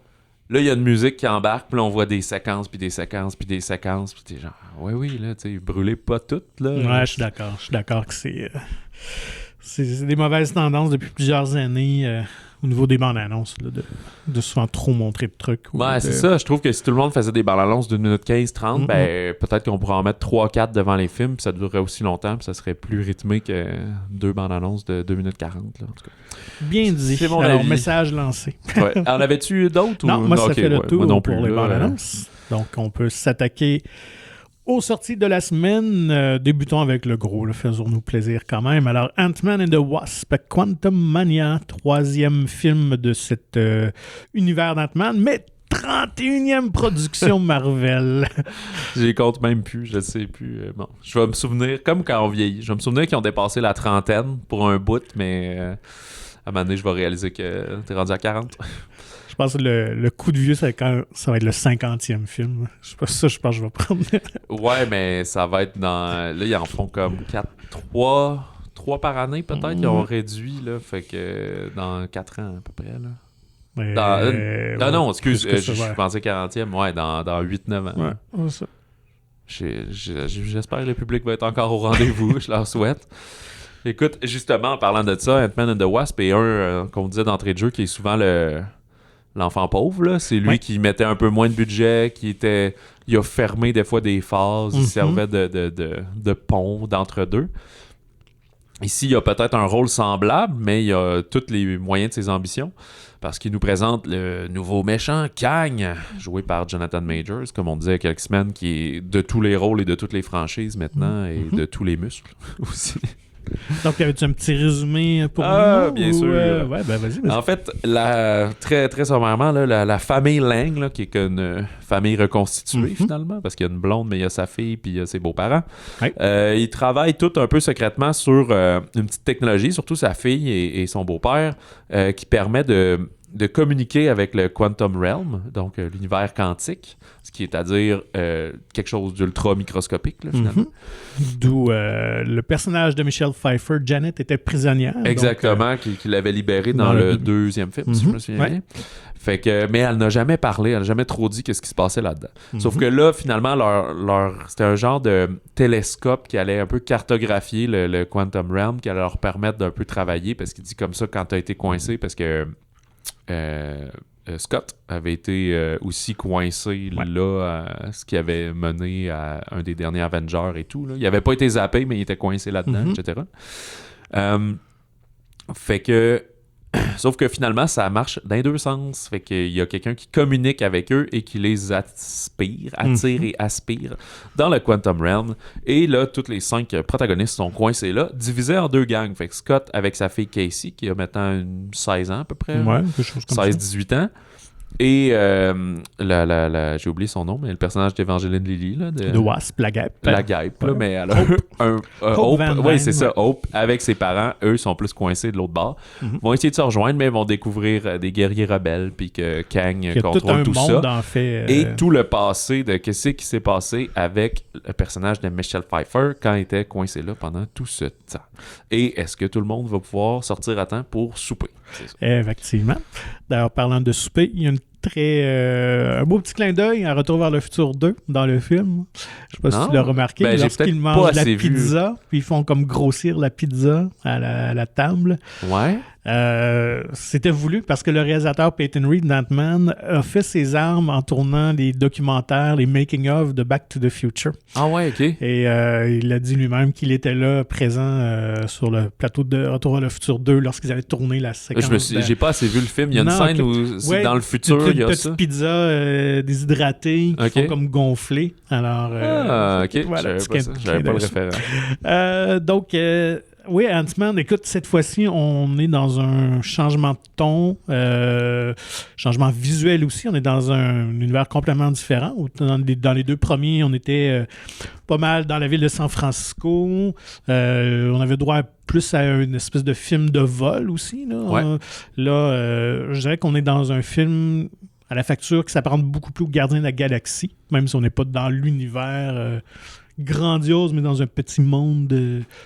là, il y a une musique qui embarque, puis là, on voit des séquences, puis des séquences, puis des séquences, puis t'es genre, oui, là, tu sais, brûlez pas toutes, là. Ouais, je suis d'accord que c'est des mauvaises tendances depuis plusieurs années au niveau des bandes annonces, là, de souvent trop montrer de trucs. Ouais, c'est ça. Je trouve que si tout le monde faisait des bandes annonces d'1 minute 15-30, ben peut-être qu'on pourrait en mettre 3-4 devant les films, puis ça durerait aussi longtemps, puis ça serait plus rythmé que 2 bandes annonces de 2 minutes 40, là, en tout cas. Bien dit. C'est mon avis. Message lancé. Ouais. En avais-tu d'autres? Non, moi, ça fait le tour non pour les bandes annonces. Donc, on peut s'attaquer aux sorties de la semaine. Débutons avec le gros, là, faisons-nous plaisir quand même. Alors, Ant-Man and the Wasp, Quantumania, 3e film de cet univers d'Ant-Man, mais 31e production Marvel. J'y compte même plus, je ne sais plus. Bon, je vais me souvenir, comme quand on vieillit, je vais me souvenir qu'ils ont dépassé la trentaine pour un bout, mais à un moment donné, je vais réaliser que t'es rendu à 40. Je pense que le coup de vieux, ça va être le 50e film. Je pense que je vais prendre. Ouais, mais ça va être dans... Là, ils en font comme 3 par année, peut-être. Ils ont réduit, là. Fait que dans 4 ans, à peu près, là. Non, excuse. Je pensais 40e. Ouais, dans 8-9 ans. Ouais, ça. J'espère que le public va être encore au rendez-vous. Je leur souhaite. Écoute, justement, en parlant de ça, Ant-Man and the Wasp est un, qu'on disait d'entrée de jeu, qui est souvent l'enfant pauvre, là. C'est lui qui mettait un peu moins de budget, il a fermé des fois des phases, il servait de pont d'entre-deux. Ici, il y a peut-être un rôle semblable, mais il y a tous les moyens de ses ambitions. Parce qu'il nous présente le nouveau méchant, Kang, joué par Jonathan Majors, comme on disait il y a quelques semaines, qui est de tous les rôles et de toutes les franchises maintenant, et de tous les muscles aussi. Donc, avais-tu un petit résumé pour nous? Bien sûr. Ouais, ben vas-y. En fait, très, très sommairement, là, la famille Lang, là, qui est une famille reconstituée finalement, parce qu'il y a une blonde, mais il y a sa fille, puis il y a ses beaux-parents. Ouais. Ils travaillent tout un peu secrètement sur une petite technologie, surtout sa fille et son beau-père, qui permet de communiquer avec le Quantum Realm, donc l'univers quantique, ce qui est à dire quelque chose d'ultra microscopique, là, finalement. D'où le personnage de Michelle Pfeiffer, Janet, était prisonnière. Exactement, qui l'avait libérée dans le deuxième film, si je me souviens bien. Fait que, mais elle n'a jamais parlé, elle n'a jamais trop dit qu'est-ce qui se passait là-dedans. Sauf que là, finalement, c'était un genre de télescope qui allait un peu cartographier le Quantum Realm, qui allait leur permettre d'un peu travailler, parce qu'il dit comme ça quand tu as été coincé, parce que Scott avait été aussi coincé là, ce qui avait mené à un des derniers Avengers et tout. Là. Il n'avait pas été zappé, mais il était coincé là-dedans, etc. Fait que sauf que finalement, ça marche dans les deux sens. Fait qu'il y a quelqu'un qui communique avec eux et qui les attire et aspire dans le Quantum Realm. Et là, tous les 5 protagonistes sont coincés là, divisés en 2 gangs. Fait que Scott avec sa fille Casey, qui a maintenant 16 ans à peu près. Ouais, quelque chose comme 16-18 ans. Et j'ai oublié son nom, mais le personnage d'Evangeline Lilly là, de Wasp, la guêpe. La guêpe, là, mais elle a Hope. Oui, c'est ça, Hope, avec ses parents, eux sont plus coincés de l'autre bord. Vont essayer de se rejoindre, mais vont découvrir des guerriers rebelles, puis que Kang contrôle tout ça. En fait, et tout le passé de qu'est-ce qui s'est passé avec le personnage de Michelle Pfeiffer quand il était coincé là pendant tout ce temps. Et est-ce que tout le monde va pouvoir sortir à temps pour souper? Effectivement. D'ailleurs, parlant de souper, il y a un beau petit clin d'œil à Retour vers le futur 2 dans le film. Je sais pas si tu l'as remarqué. Lorsqu'ils mangent la pizza, puis ils font comme grossir la pizza à la table. Ouais. C'était voulu parce que le réalisateur Peyton Reed d'Ant-Man a fait ses armes en tournant les documentaires, les making-of de Back to the Future. Ah ouais, OK. Et il a dit lui-même qu'il était là, présent sur le plateau de Retour vers le futur 2 lorsqu'ils avaient tourné la séquence. J'ai pas assez vu le film. Il y a une scène où c'est dans le futur, il y a ça. Une petite pizza déshydratée qui font comme gonfler. Alors, OK. Voilà, j'avais pas le référent. Donc... oui, Ant-Man, écoute, cette fois-ci, on est dans un changement de ton, changement visuel aussi. On est dans un univers complètement différent. Dans les 2 premiers, on était pas mal dans la ville de San Francisco. On avait droit plus à une espèce de film de vol aussi. Là, ouais. Je dirais qu'on est dans un film à la facture qui s'apparente beaucoup plus au Gardien de la Galaxie, même si on n'est pas dans l'univers... grandiose, mais dans un petit monde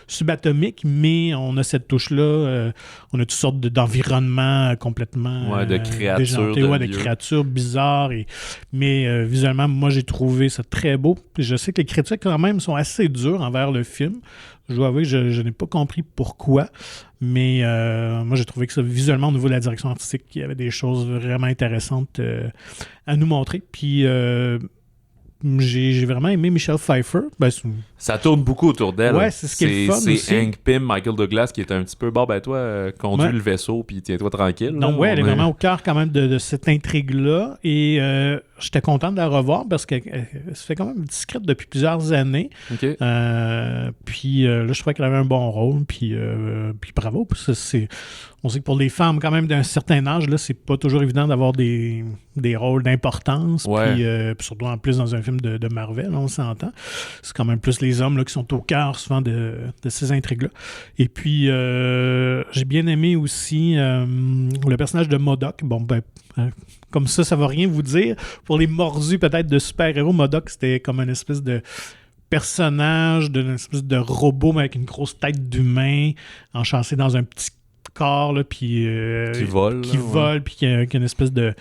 subatomique, mais on a cette touche-là, on a toutes sortes d'environnements complètement de créatures, déjantés, de créatures bizarres, mais visuellement, moi j'ai trouvé ça très beau. Puis je sais que les critiques quand même sont assez dures envers le film. Je dois avouer que je n'ai pas compris pourquoi, mais moi j'ai trouvé que ça, visuellement, au niveau de la direction artistique, il y avait des choses vraiment intéressantes à nous montrer. Puis j'ai vraiment aimé Michelle Pfeiffer. Ça tourne beaucoup autour d'elle. Ouais, c'est ce qui est le fun aussi. C'est Hank Pym, Michael Douglas qui est un petit peu, toi, conduis le vaisseau puis tiens-toi tranquille. Donc, elle est vraiment au cœur quand même de cette intrigue-là. Et j'étais content de la revoir parce qu'elle se fait quand même discrète depuis plusieurs années. Okay. Puis là, je trouvais qu'elle avait un bon rôle. Puis bravo. On sait que pour les femmes, quand même, d'un certain âge, là, c'est pas toujours évident d'avoir des rôles d'importance. Ouais. Puis surtout en plus dans un film de Marvel, on s'entend. C'est quand même plus les hommes là, qui sont au cœur souvent de ces intrigues-là. Et puis, j'ai bien aimé aussi le personnage de MODOK. Bon, comme ça va rien vous dire. Pour les mordus peut-être de super-héros, MODOK, c'était comme une espèce de personnage, d'une espèce de robot mais avec une grosse tête d'humain, enchâssé dans un petit corps, là, puis qui vole, puis qui a une espèce de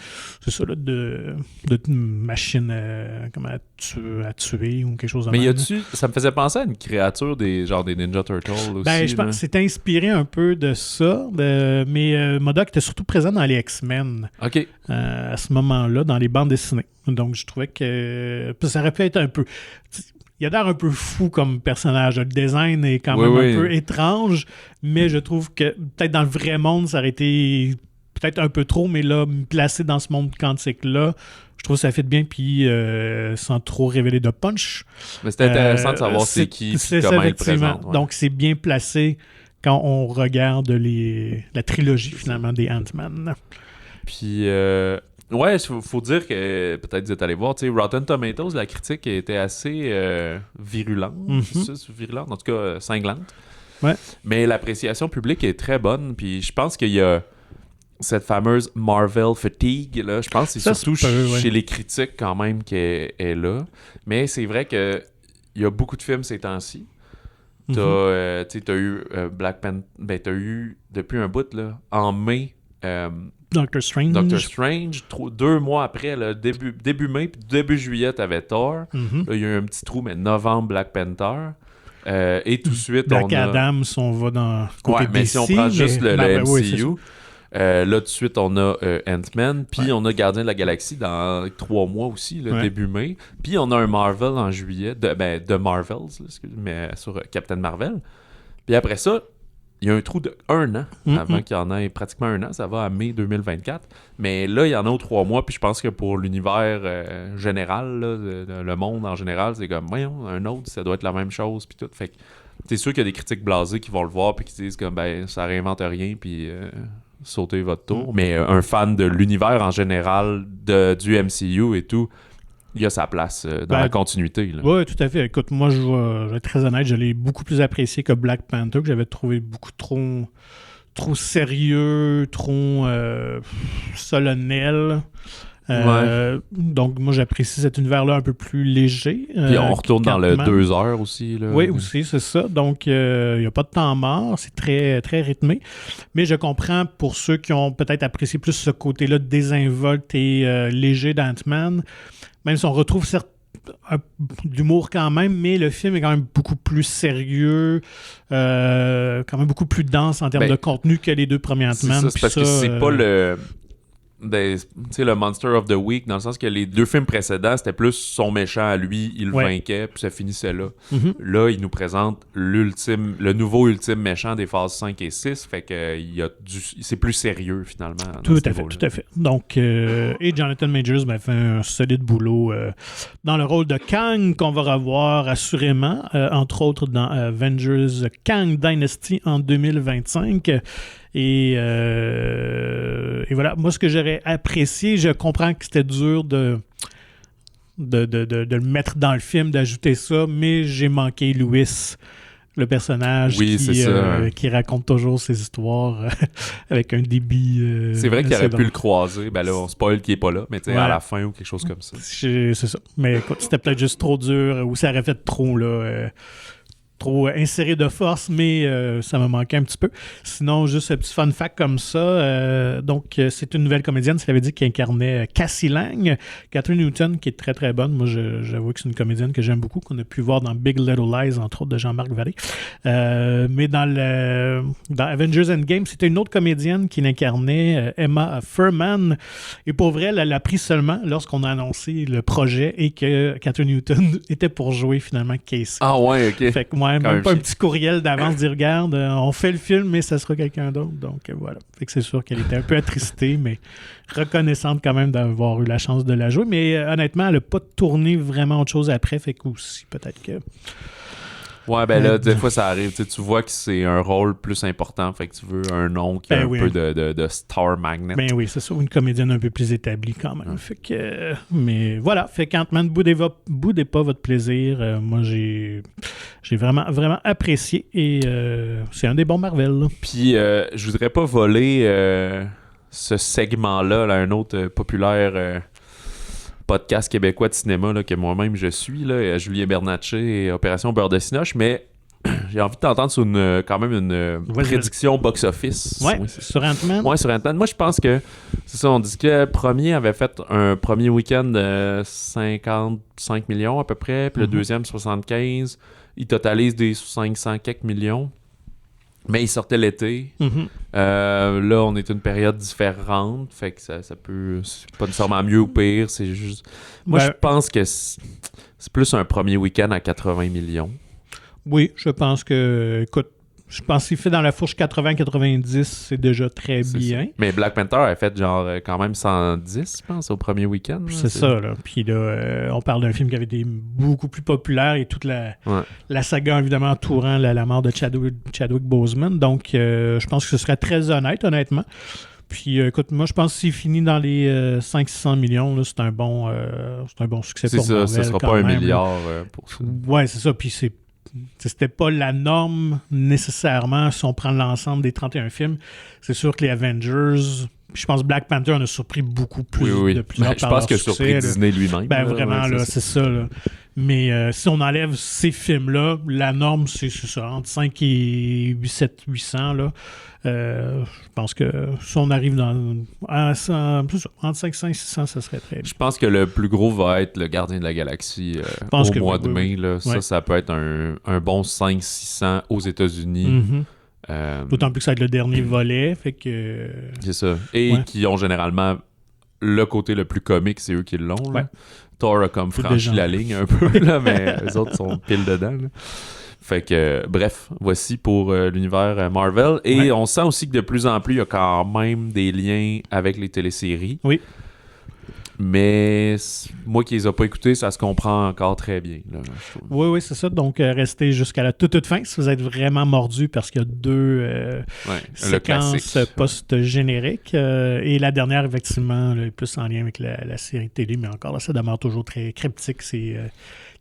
machine à tuer ou quelque chose de mais même. Ça me faisait penser à une créature des Ninja Turtles aussi. Je pense que c'est inspiré un peu de ça, mais MODOK était surtout présent dans les X-Men. OK. À ce moment-là, dans les bandes dessinées. Donc, je trouvais que ça aurait pu être un peu... il a l'air un peu fou comme personnage. Le design est quand même un peu étrange, mais je trouve que peut-être dans le vrai monde, ça aurait été peut-être un peu trop, mais là, placé dans ce monde quantique-là, je trouve que ça fit bien, puis sans trop révéler de punch. Mais c'est intéressant de savoir c'est qui, comment il présente. Ouais. Donc, c'est bien placé quand on regarde la trilogie, finalement, des Ant-Man. Puis, ouais, faut dire que, peut-être vous êtes allé voir, tu sais, Rotten Tomatoes, la critique était assez virulente. C'est virulente, en tout cas, cinglante. Ouais. Mais l'appréciation publique est très bonne, puis je pense qu'il y a cette fameuse Marvel fatigue, là, je pense que c'est surtout chez les critiques quand même qu'elle est là. Mais c'est vrai qu'il y a beaucoup de films ces temps-ci. T'as eu Black Panther, ben t'as eu depuis un bout, là, en mai, Doctor Strange. 2 mois après, là, début mai, puis début juillet, t'avais Thor. Là, il y a eu un petit trou, mais novembre, Black Panther. Et tout de suite, Black Adam, si on va dans côté mais DC, si on prend juste le MCU... Oui, là, tout de suite, on a Ant-Man, puis on a Gardien de la Galaxie dans 3 mois aussi, là, début mai. Puis on a un Marvel en juillet, de Marvels, mais sur Captain Marvel. Puis après ça, il y a un trou de 1 an, avant qu'il y en ait pratiquement 1 an, ça va à mai 2024. Mais là, il y en a aux 3 mois, puis je pense que pour l'univers général, là, le monde en général, c'est comme, voyons, un autre, ça doit être la même chose, puis tout. Fait que c'est sûr qu'il y a des critiques blasées qui vont le voir, puis qui disent comme, ben, ça réinvente rien, puis... sauter votre tour, mais un fan de l'univers en général du MCU et tout, il a sa place dans la continuité. Oui, tout à fait. Écoute, moi, je vais être très honnête, je l'ai beaucoup plus apprécié que Black Panther, que j'avais trouvé beaucoup trop sérieux, trop solennel. Donc, moi, j'apprécie cet univers-là un peu plus léger. Puis on retourne dans le 2 heures aussi. Là. Oui, aussi, c'est ça. Donc, il n'y a pas de temps mort. C'est très, très rythmé. Mais je comprends pour ceux qui ont peut-être apprécié plus ce côté-là désinvolte et léger d'Ant-Man, même si on retrouve d'humour quand même, mais le film est quand même beaucoup plus sérieux, quand même beaucoup plus dense en termes de contenu que les 2 premiers Ant-Man. C'est parce que c'est pas le Monster of the Week, dans le sens que les 2 films précédents, c'était plus son méchant à lui, il le vainquait, puis ça finissait là. Là, il nous présente le nouveau ultime méchant des phases 5 et 6, fait que c'est plus sérieux finalement. Tout à fait. Donc, et Jonathan Majors fait un solide boulot dans le rôle de Kang, qu'on va revoir assurément, entre autres dans Avengers Kang Dynasty en 2025. Et voilà, moi, ce que j'aurais apprécié, je comprends que c'était dur de le mettre dans le film, d'ajouter ça, mais j'ai manqué Louis, le personnage qui raconte toujours ses histoires avec un débit... c'est vrai qu'il aurait pu le croiser. Ben là, on spoil qu'il n'est pas là, mais à la fin ou quelque chose comme ça. C'est ça. Mais écoute, c'était peut-être juste trop dur, ou ça aurait fait trop, là... trop inséré de force, mais ça m'a manqué un petit peu. Sinon, juste un petit fun fact comme ça. Donc, c'est une nouvelle comédienne, ça veut dire qui incarnait Cassie Lang, Catherine Newton, qui est très très bonne. Moi, j'avoue que c'est une comédienne que j'aime beaucoup, qu'on a pu voir dans Big Little Lies, entre autres, de Jean-Marc Vallée. Mais dans Avengers Endgame, c'était une autre comédienne qui l'incarnait, Emma Furman. Et pour vrai, elle l'a pris seulement lorsqu'on a annoncé le projet et que Catherine Newton était pour jouer finalement Casey. Ah ouais, ok. Fait que moi, même pas un petit courriel d'avance dire regarde, on fait le film, mais ça sera quelqu'un d'autre. Donc voilà. Fait que c'est sûr qu'elle était un peu attristée, mais reconnaissante quand même d'avoir eu la chance de la jouer. Mais honnêtement, elle n'a pas tourné vraiment autre chose après. Fait que aussi, peut-être que. Ouais, ben là, des fois, ça arrive. Tu vois que c'est un rôle plus important. Fait que tu veux un nom qui a un peu de star magnet. Ben oui, c'est ça. Une comédienne un peu plus établie quand même. Fait que, mais voilà. Fait qu'Ant-Man, boudez pas votre plaisir. Moi, j'ai vraiment, vraiment apprécié. Et c'est un des bons Marvel. Là. Puis, je voudrais pas voler ce segment-là à un autre populaire... podcast québécois de cinéma là, que moi-même je suis, là, Julien Bernatchez et Opération Beurre de Cinoche, mais j'ai envie de t'entendre sur quand même une prédiction box-office. Ouais, sur Ant-Man. Ouais, sur Ant-Man. Moi, je pense que, c'est ça, on dit que le premier avait fait un premier week-end de 55 millions à peu près, puis le deuxième 75. Il totalise des 500 quelques millions. Mais il sortait l'été. Là, on est une période différente. Fait que ça peut... C'est pas nécessairement mieux ou pire. C'est juste... Moi, je pense que... C'est plus un premier week-end à 80 millions. Oui, je pense que, écoute, je pense qu'il fait dans la fourche 80-90, c'est déjà très bien. Ça. Mais Black Panther a fait genre quand même 110, je pense, au premier week-end. Là, c'est ça, là. Puis là, on parle d'un film qui avait été beaucoup plus populaire et toute la saga, évidemment, entourant la mort de Chadwick Boseman. Donc, je pense que ce serait très honnête, honnêtement. Puis, écoute, moi, je pense que s'il finit dans les 500-600 millions, là, c'est un bon succès pour Marvel. Ça sera pas un milliard pour ça. Ouais, c'est ça. Puis, c'était pas la norme nécessairement si on prend l'ensemble des 31 films. C'est sûr que les Avengers, je pense que Black Panther en a surpris beaucoup plus de plusieurs je pense qu'il a surpris Disney lui-même. Ben vraiment, là, c'est ça. Là. Mais si on enlève ces films-là, la norme, c'est ça, entre 5 et 800, là. Je pense que si on arrive entre 500 et 600, ça serait très bien. Je pense que le plus gros va être le Gardien de la Galaxie au mois de mai. Là. Ça peut être un bon 500-600 aux États-Unis. Mm-hmm. D'autant plus que ça va être le dernier volet. Fait que... C'est ça. Et qui ont généralement le côté le plus comique, c'est eux qui l'ont. Là. Thor a comme franchi la ligne un peu, là, mais les autres sont pile dedans. Là. Fait que, bref, voici pour l'univers Marvel. Et on sent aussi que de plus en plus, il y a quand même des liens avec les téléséries. Oui. Mais moi qui les ai pas écoutés, ça se comprend encore très bien. Là, oui, c'est ça. Donc, restez jusqu'à la toute fin si vous êtes vraiment mordu parce qu'il y a deux séquences post-génériques. Et la dernière, effectivement, là, est plus en lien avec la série télé, mais encore là, ça demeure toujours très cryptique. C'est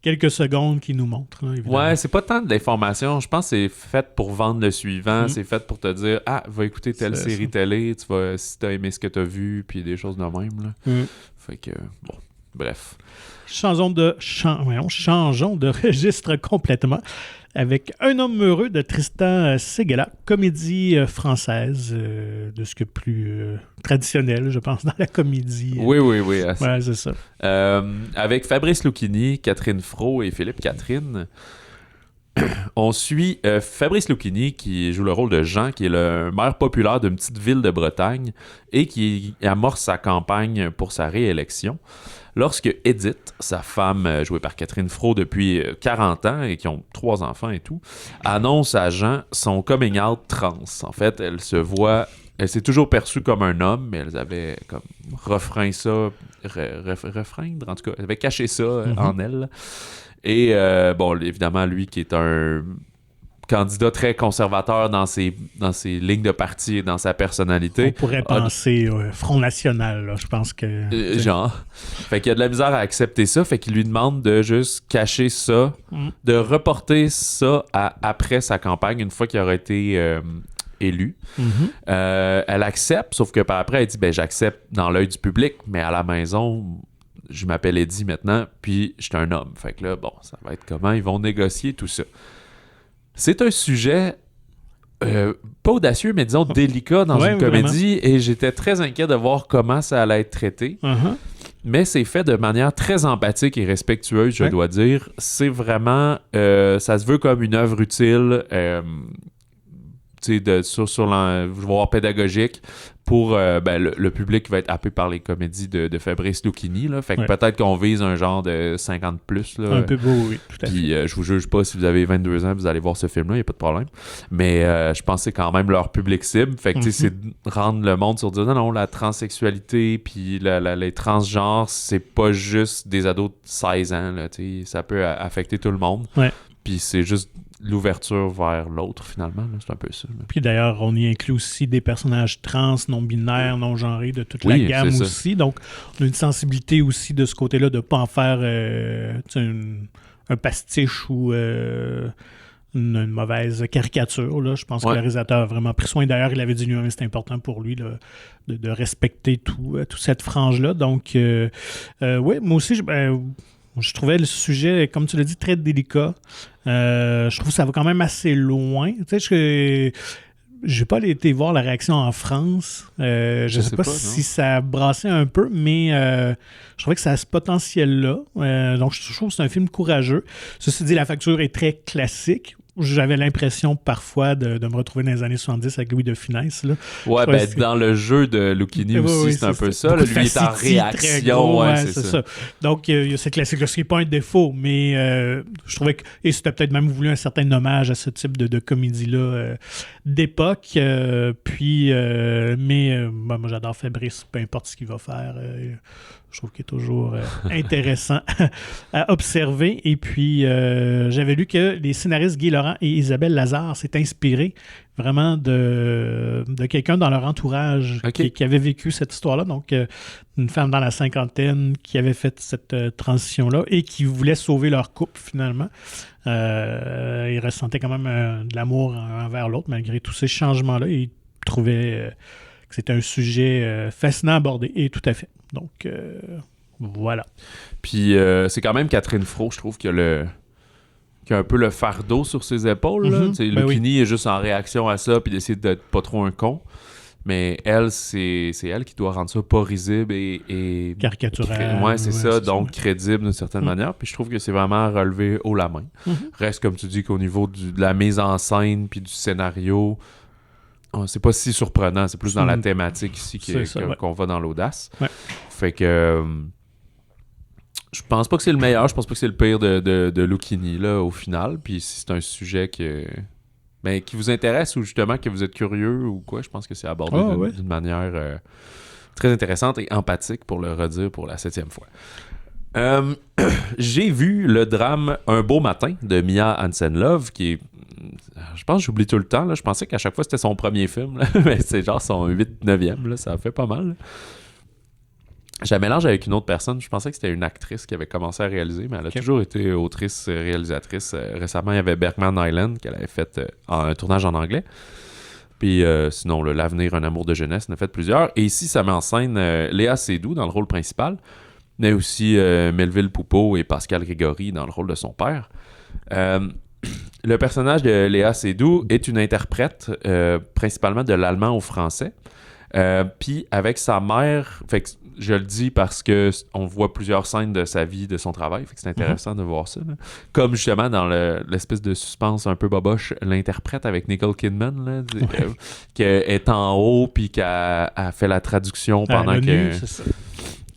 quelques secondes qui nous montrent. Là, ouais, c'est pas tant de l'information. Je pense que c'est fait pour vendre le suivant. C'est fait pour te dire, va écouter telle série télé, tu vas, si t'as aimé ce que t'as vu, puis des choses de même. Là. Fait que, bon, bref. Changeons de registre complètement avec Un homme heureux de Tristan Ségala, comédie française, de ce que plus traditionnel, je pense, dans la comédie. Oui. Ouais, c'est ça. Avec Fabrice Lucchini, Catherine Fro et Philippe Catherine. On suit Fabrice Lucchini qui joue le rôle de Jean, qui est le maire populaire d'une petite ville de Bretagne et qui amorce sa campagne pour sa réélection. Lorsque Edith, sa femme jouée par Catherine Fro depuis 40 ans et qui ont 3 enfants et tout, annonce à Jean son coming out trans. En fait, elle s'est toujours perçue comme un homme, mais elle avait comme refreindre, en tout cas, elle avait caché ça en elle. Et bon, évidemment, lui qui est un candidat très conservateur dans ses lignes de parti et dans sa personnalité. On pourrait penser Front National, là, je pense que... genre. Fait qu'il a de la misère à accepter ça, fait qu'il lui demande de juste cacher ça, de reporter ça après sa campagne, une fois qu'il aura été élu. Elle accepte, sauf que par après, elle dit, j'accepte dans l'œil du public, mais à la maison... Je m'appelle Eddie maintenant, puis je suis un homme. Fait que là, bon, ça va être comment ils vont négocier tout ça. C'est un sujet pas audacieux, mais disons délicat dans une comédie, et j'étais très inquiet de voir comment ça allait être traité. Mais c'est fait de manière très empathique et respectueuse, je dois dire. C'est vraiment... ça se veut comme une œuvre utile, voire pédagogique, pour le public qui va être happé par les comédies de Fabrice Lucchini. Là. Fait que peut-être qu'on vise un genre de 50+. Là. Un peu beau, oui, tout à fait. Puis je vous juge pas si vous avez 22 ans, vous allez voir ce film-là, il n'y a pas de problème. Mais je pense que c'est quand même leur public cible. Fait que c'est de rendre le monde sur dire non, la transsexualité puis les transgenres, c'est pas juste des ados de 16 ans. Là, ça peut affecter tout le monde. Puis c'est juste l'ouverture vers l'autre, finalement. Là. C'est un peu ça. Là. Puis d'ailleurs, on y inclut aussi des personnages trans, non-binaires, non-genrés, de toute la gamme aussi. Donc, on a une sensibilité aussi de ce côté-là de ne pas en faire un pastiche ou une mauvaise caricature. Là. Je pense que le réalisateur a vraiment pris soin. D'ailleurs, il avait dit lui-même que c'était important pour lui là, de respecter toute cette frange-là. Donc, oui, moi aussi, je trouvais le sujet, comme tu l'as dit, très délicat. Je trouve que ça va quand même assez loin. Tu sais, je n'ai pas été voir la réaction en France. Je ne sais pas si ça brassait un peu, mais je trouvais que ça a ce potentiel-là. Donc, je trouve que c'est un film courageux. Ceci dit, la facture est très classique. j'avais l'impression parfois de me retrouver dans les années 70 avec Louis de Finesse. Là. Ouais, dans le jeu de Lucchini aussi, c'est un peu ça. Là, lui est en réaction. Gros, ouais, c'est ça. Donc, il y a cette classique-là, ce qui n'est pas un défaut, mais je trouvais que. Et c'était peut-être même voulu un certain hommage à ce type de comédie-là d'époque. Moi, j'adore Fabrice, peu importe ce qu'il va faire. Je trouve qu'il est toujours intéressant à observer. Et puis, j'avais lu que les scénaristes Guy Laurent et Isabelle Lazare s'étaient inspirés vraiment de quelqu'un dans leur entourage qui avait vécu cette histoire-là. Donc, une femme dans la cinquantaine qui avait fait cette transition-là et qui voulait sauver leur couple, finalement. Ils ressentaient quand même de l'amour envers l'autre, malgré tous ces changements-là. Et ils trouvaient que c'était un sujet fascinant à aborder. Et tout à fait. Donc, voilà. Puis, c'est quand même Catherine Fro, je trouve, qui a un peu le fardeau sur ses épaules. Lucchini est juste en réaction à ça, puis d'essayer d'être pas trop un con. Mais elle, c'est elle qui doit rendre ça pas risible et caricatural. Ouais, c'est ça. Donc, crédible d'une certaine manière. Puis je trouve que c'est vraiment relevé haut la main. Reste, comme tu dis, qu'au niveau de la mise en scène puis du scénario... c'est pas si surprenant, c'est plus dans la thématique ici qu'on va dans l'audace. Ouais. Fait que je pense pas que c'est le meilleur, je pense pas que c'est le pire de Lucchini là, au final. Puis si c'est un sujet qui vous intéresse ou justement que vous êtes curieux ou quoi, je pense que c'est abordé d'une manière très intéressante et empathique, pour le redire pour la 7e fois. J'ai vu le drame Un beau matin de Mia Hansen-Løve, qui est... Je pense que j'oublie tout le temps. Là. Je pensais qu'à chaque fois, c'était son premier film. Là. Mais c'est genre son 8-9e. Là. Ça fait pas mal. Là. Je la mélange avec une autre personne. Je pensais que c'était une actrice qui avait commencé à réaliser, mais elle a toujours été autrice, réalisatrice. Récemment, il y avait Bergman Island qu'elle avait fait un tournage en anglais. Puis sinon, L'Avenir, Un amour de jeunesse, en a fait plusieurs. Et ici, ça met en scène Léa Seydoux dans le rôle principal, mais aussi Melville Poupeau et Pascal Grégory dans le rôle de son père. Le personnage de Léa Seydoux est une interprète principalement de l'allemand au français. Puis avec sa mère, fait que je le dis parce que on voit plusieurs scènes de sa vie, de son travail, fait que c'est intéressant de voir ça. Là. Comme justement dans l'espèce de suspense un peu boboche, l'interprète avec Nicole Kidman, là, qui est en haut puis qui a fait la traduction pendant que... c'est ça.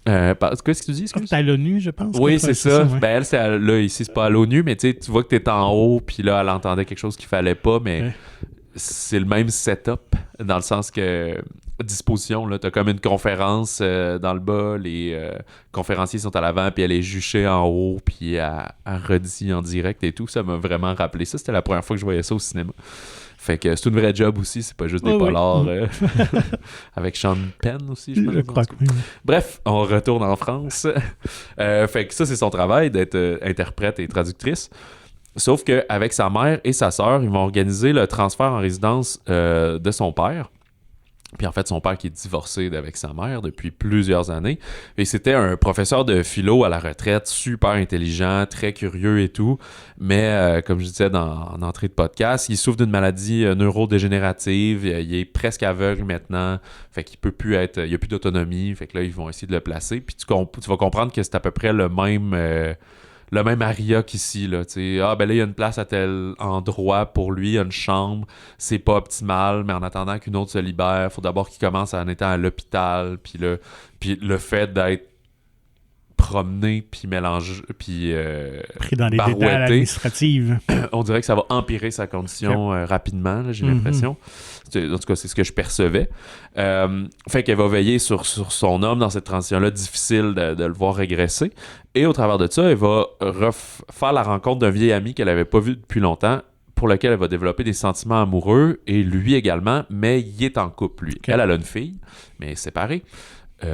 Qu'est-ce que tu dis? C'est à l'ONU, je pense. Oui, c'est ça. Ouais. Ben, elle, là, ici, c'est pas à l'ONU, mais tu vois que t'es en haut, puis là, elle entendait quelque chose qu'il fallait pas, mais c'est le même setup, dans le sens que disposition, là, t'as comme une conférence dans le bas, les conférenciers sont à l'avant, puis elle est juchée en haut, puis elle redit en direct et tout. Ça m'a vraiment rappelé ça. C'était la première fois que je voyais ça au cinéma. Fait que c'est une vraie job aussi, c'est pas juste des polars. Avec Sean Penn aussi, je pense. Je crois que oui. Bref, on retourne en France. Fait que ça, c'est son travail d'être interprète et traductrice. Sauf qu'avec sa mère et sa sœur, ils vont organiser le transfert en résidence de son père. Puis en fait, son père qui est divorcé avec sa mère depuis plusieurs années. Et c'était un professeur de philo à la retraite, super intelligent, très curieux et tout. Mais comme je disais en entrée de podcast, il souffre d'une maladie neurodégénérative. Il est presque aveugle maintenant. Fait qu'il peut plus être... Il n'y a plus d'autonomie. Fait que là, ils vont essayer de le placer. Puis tu vas comprendre que c'est à peu près le même aria qu'ici, là, tu sais. Ah, ben là, il y a une place à tel endroit pour lui, il y a une chambre, c'est pas optimal, mais en attendant qu'une autre se libère, il faut d'abord qu'il commence en étant à l'hôpital, puis le fait d'être promené, puis mélangé, puis pris dans les détails administratifs. On dirait que ça va empirer sa condition rapidement, là, j'ai l'impression. En tout cas, c'est ce que je percevais. Fait qu'elle va veiller sur son homme dans cette transition-là difficile de le voir régresser. Et au travers de ça, elle va faire la rencontre d'un vieil ami qu'elle n'avait pas vu depuis longtemps, pour lequel elle va développer des sentiments amoureux, et lui également, mais il est en couple, lui. Okay. Elle a une fille, mais séparée.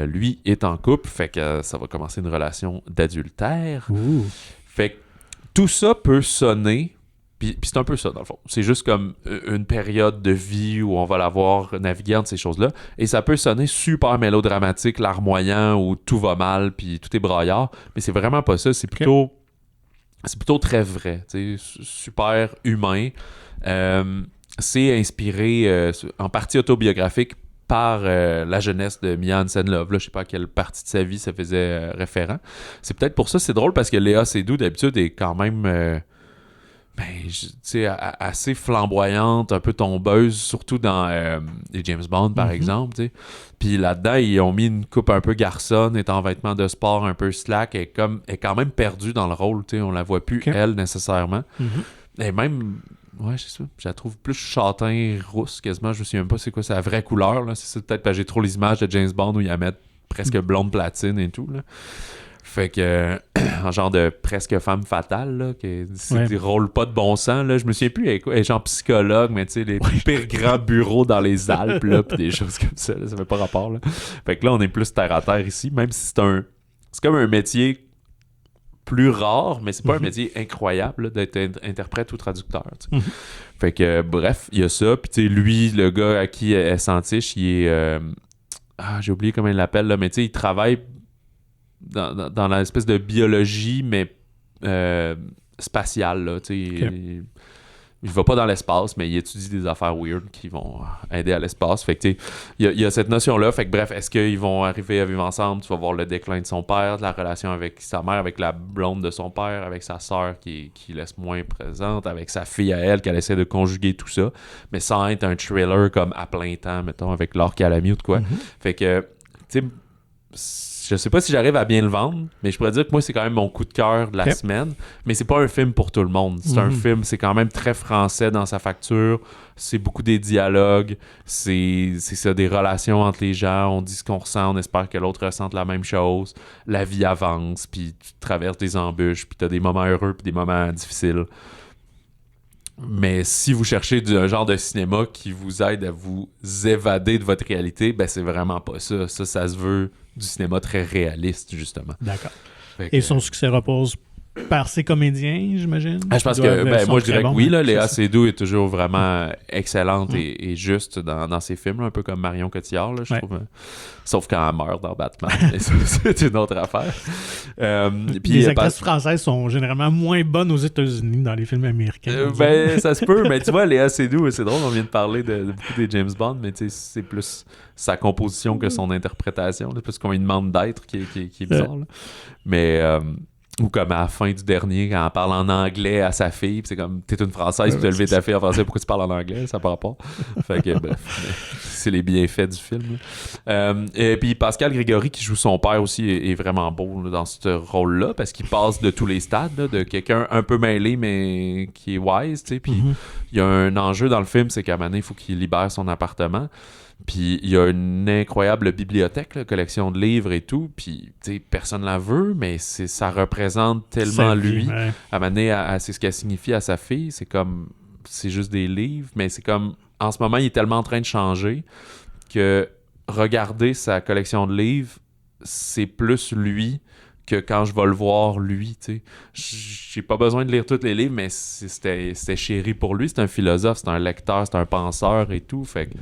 Lui est en couple, fait que ça va commencer une relation d'adultère. Ouh. Fait que tout ça peut sonner... Puis c'est un peu ça, dans le fond. C'est juste comme une période de vie où on va la voir naviguer entre ces choses-là. Et ça peut sonner super mélodramatique, larmoyant, où tout va mal, puis tout est braillard. Mais c'est vraiment pas ça. C'est plutôt très vrai. Super humain. C'est inspiré en partie autobiographique par la jeunesse de Mia Hansen-Løve. Là, je sais pas à quelle partie de sa vie ça faisait référent. C'est peut-être pour ça, c'est drôle, parce que Léa Seydoux, d'habitude, est quand même... assez flamboyante, un peu tombeuse, surtout dans les James Bond, par exemple, tu sais. Puis là-dedans, ils ont mis une coupe un peu garçonne, est en vêtements de sport un peu slack, est quand même perdue dans le rôle, tu sais. On la voit plus, elle, nécessairement. Et même... Ouais, c'est ça. Je la trouve plus châtain rousse quasiment. Je me souviens même pas c'est quoi sa vraie couleur. Là. C'est ça, peut-être parce que j'ai trop les images de James Bond où il la met presque blonde platine et tout. Là. Fait que en genre de presque femme fatale, là, qui roule pas de bon sens. Là. Je me souviens plus, elle est genre psychologue, mais tu sais, les pires grands bureaux dans les Alpes, là, pis des choses comme ça. Là, ça fait pas rapport. Là. Fait que là, on est plus terre à terre ici, même si c'est comme un métier plus rare, mais c'est pas un métier incroyable là, d'être interprète ou traducteur. Fait que bref, il y a ça. Puis tu sais, lui, le gars à qui elle s'entiche, il est... j'ai oublié comment il l'appelle, là, mais tu sais, il travaille dans l'espèce de biologie, mais spatiale. Là, tu sais, il va pas dans l'espace, mais il étudie des affaires weird qui vont aider à l'espace. Fait que, tu sais, il y a cette notion-là. Fait que, bref, est-ce qu'ils vont arriver à vivre ensemble? Tu vas voir le déclin de son père, de la relation avec sa mère, avec la blonde de son père, avec sa sœur qui laisse moins présente, avec sa fille à elle, qu'elle essaie de conjuguer tout ça, mais sans être un thriller comme à plein temps, mettons, avec Laure Calamy ou de quoi. Fait que, tu sais, je sais pas si j'arrive à bien le vendre, mais je pourrais dire que moi, c'est quand même mon coup de cœur de la semaine. Mais c'est pas un film pour tout le monde. C'est un film, c'est quand même très français dans sa facture. C'est beaucoup des dialogues. C'est ça, des relations entre les gens. On dit ce qu'on ressent, on espère que l'autre ressente la même chose. La vie avance, puis tu traverses des embûches, puis t'as des moments heureux, puis des moments difficiles. Mais si vous cherchez un genre de cinéma qui vous aide à vous évader de votre réalité, ben c'est vraiment pas ça. Ça se veut du cinéma très réaliste, justement. D'accord. Et son succès repose par ses comédiens, j'imagine? Je pense que, moi je dirais que oui, là, Léa Seydoux est toujours vraiment excellente et juste dans ses films, là, un peu comme Marion Cotillard, là, je trouve. Sauf quand elle meurt dans Batman. C'est une autre affaire. Puis les actrices françaises sont généralement moins bonnes aux États-Unis dans les films américains. Ça se peut, mais tu vois, Léa Seydoux, c'est drôle, on vient de parler de beaucoup des James Bond, mais c'est plus sa composition que son interprétation, là, parce qu'on lui demande d'être qui est bizarre. Là. Mais... ou comme à la fin du dernier, quand elle parle en anglais à sa fille, pis c'est comme, t'es une Française, tu t'as levé ta fille en français, pourquoi tu parles en anglais? Ça part pas. Fait que, bref, c'est les bienfaits du film. Et puis Pascal Grégory, qui joue son père aussi, est vraiment beau là, dans ce rôle-là, parce qu'il passe de tous les stades, là, de quelqu'un un peu mêlé, mais qui est wise, tu sais. Puis il y a un enjeu dans le film, c'est qu'à un moment donné, il faut qu'il libère son appartement. Puis il y a une incroyable bibliothèque, là, collection de livres et tout. Puis personne ne la veut, mais ça représente tellement lui. Ouais. À un moment donné, c'est ce qu'elle signifie à sa fille. C'est juste des livres, mais c'est comme en ce moment, il est tellement en train de changer que regarder sa collection de livres, c'est plus lui que quand je vais le voir, lui, tu sais. J'ai pas besoin de lire tous les livres, mais c'était chéri pour lui. C'est un philosophe, c'est un lecteur, c'est un penseur et tout. Fait que,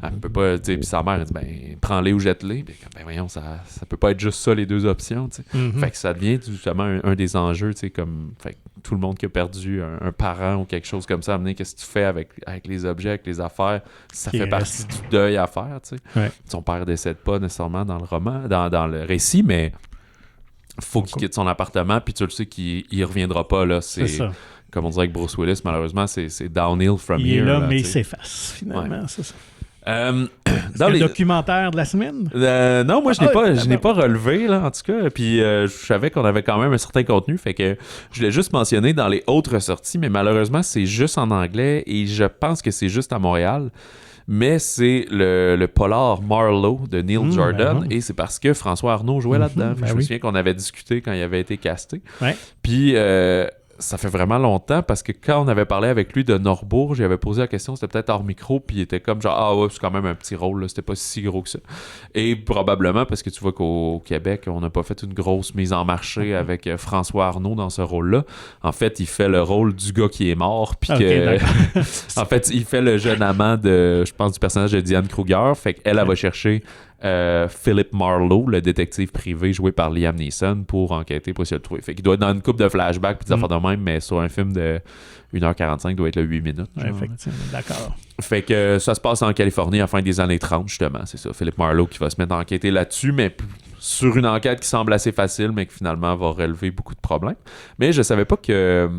elle peut pas, tu sais, puis sa mère, elle dit, ben, prends-les ou jette-les. Puis, ben, voyons, ça peut pas être juste ça, les deux options, tu sais. Fait que ça devient justement un des enjeux, tu sais, comme, fait que tout le monde qui a perdu un parent ou quelque chose comme ça, amener qu'est-ce que tu fais avec les objets, avec les affaires, ça fait partie du deuil à faire, tu sais. Ouais. Son père décède pas nécessairement dans le roman, dans le récit, mais faut qu'il quitte son appartement, puis tu le sais qu'il reviendra pas, là. C'est ça. Comme on dirait que Bruce Willis, malheureusement, c'est downhill from here. Il est là, mais il s'efface, finalement, c'est ça. Dans le documentaire de la semaine? Non, moi je n'ai pas relevé là, en tout cas, puis je savais qu'on avait quand même un certain contenu, fait que je l'ai juste mentionné dans les autres sorties, mais malheureusement c'est juste en anglais et je pense que c'est juste à Montréal. Mais c'est le polar Marlowe de Neil Jordan, et c'est parce que François Arnault jouait là-dedans. Je me souviens qu'on avait discuté quand il avait été casté. Ouais. Puis ça fait vraiment longtemps, parce que quand on avait parlé avec lui de Norbourg, j'avais posé la question, c'était peut-être hors micro, puis il était comme genre, ah ouais, c'est quand même un petit rôle, là, c'était pas si gros que ça. Et probablement parce que tu vois qu'au Québec, on n'a pas fait une grosse mise en marché avec François Arnault dans ce rôle-là. En fait, il fait le rôle du gars qui est mort, puis en fait, il fait le jeune amant je pense, du personnage de Diane Kruger, fait qu'elle, elle va chercher Philip Marlowe, le détective privé joué par Liam Neeson, pour enquêter, pour essayer de le trouver. Fait qu'il doit être dans une couple de flashbacks puis des affaires de même, mais sur un film de 1h45, doit être le 8 minutes. Genre. Effectivement, d'accord. Fait que ça se passe en Californie à la fin des années 30, justement, c'est ça. Philip Marlowe qui va se mettre à enquêter là-dessus, mais sur une enquête qui semble assez facile, mais qui finalement va relever beaucoup de problèmes. Mais je savais pas que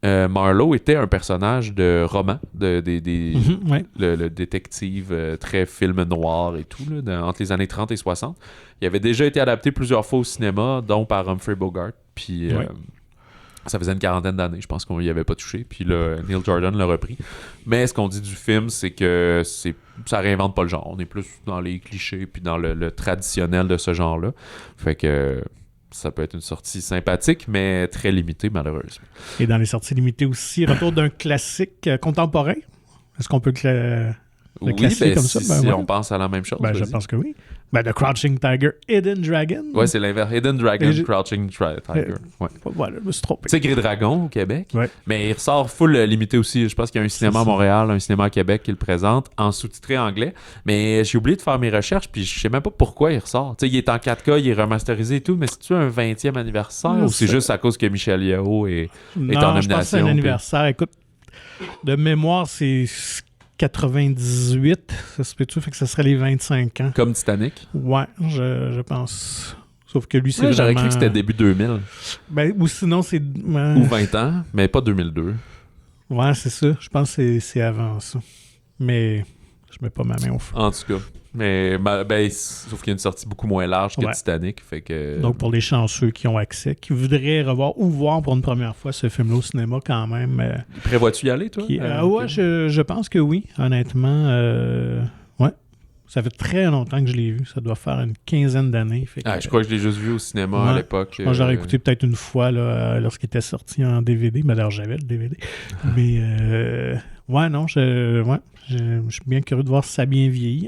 Marlowe était un personnage de roman, Ouais. le détective très film noir et tout, là, entre les années 30 et 60. Il avait déjà été adapté plusieurs fois au cinéma, dont par Humphrey Bogart. Puis ça faisait une 40aine d'années, je pense qu'on y avait pas touché. Puis là, Neil Jordan l'a repris. Mais ce qu'on dit du film, c'est que ça réinvente pas le genre. On est plus dans les clichés puis dans le traditionnel de ce genre-là. Fait que ça peut être une sortie sympathique, mais très limitée, malheureusement. Et dans les sorties limitées aussi, retour d'un classique contemporain. Est-ce qu'on peut le classer comme ça? Si on pense à la même chose. Je pense que oui. The Crouching Tiger, Hidden Dragon. Ouais, c'est l'inverse. Hidden Dragon, Crouching Tiger. Ouais. Voilà, je me suis trompé. Tigre et Dragon au Québec. Ouais. Mais il ressort full limité aussi. Je pense qu'il y a un cinéma à Montréal, un cinéma à Québec qui le présente en sous-titré anglais. Mais j'ai oublié de faire mes recherches, puis je sais même pas pourquoi il ressort. Tu sais, il est en 4K, il est remasterisé et tout, mais c'est-tu un 20e anniversaire ou c'est juste à cause que Michel Yeo est en nomination? Je pense que c'est un anniversaire. Écoute, de mémoire, c'est 98, ça se peut-tu? Fait que ça serait les 25 ans. Comme Titanic? Ouais, je pense. Sauf que lui, c'est vraiment... J'aurais cru que c'était début 2000. Ou sinon, c'est... Ou 20 ans, mais pas 2002. Ouais, c'est ça. Je pense que c'est avant ça. Mais je mets pas ma main au feu. En tout cas. Mais sauf qu'il y a une sortie beaucoup moins large que Titanic. Fait que... Donc, pour les chanceux qui ont accès, qui voudraient revoir ou voir pour une première fois ce film-là au cinéma, quand même. Prévois-tu y aller, toi? Ouais, je pense que oui, honnêtement. Ouais. Ça fait très longtemps que je l'ai vu. Ça doit faire une 15aine d'années. Je crois que je l'ai juste vu au cinéma à l'époque. Moi, j'aurais écouté peut-être une fois là, lorsqu'il était sorti en DVD. Mais d'ailleurs, j'avais le DVD. Mais, ouais, non, je suis bien curieux de voir si ça a bien vieilli,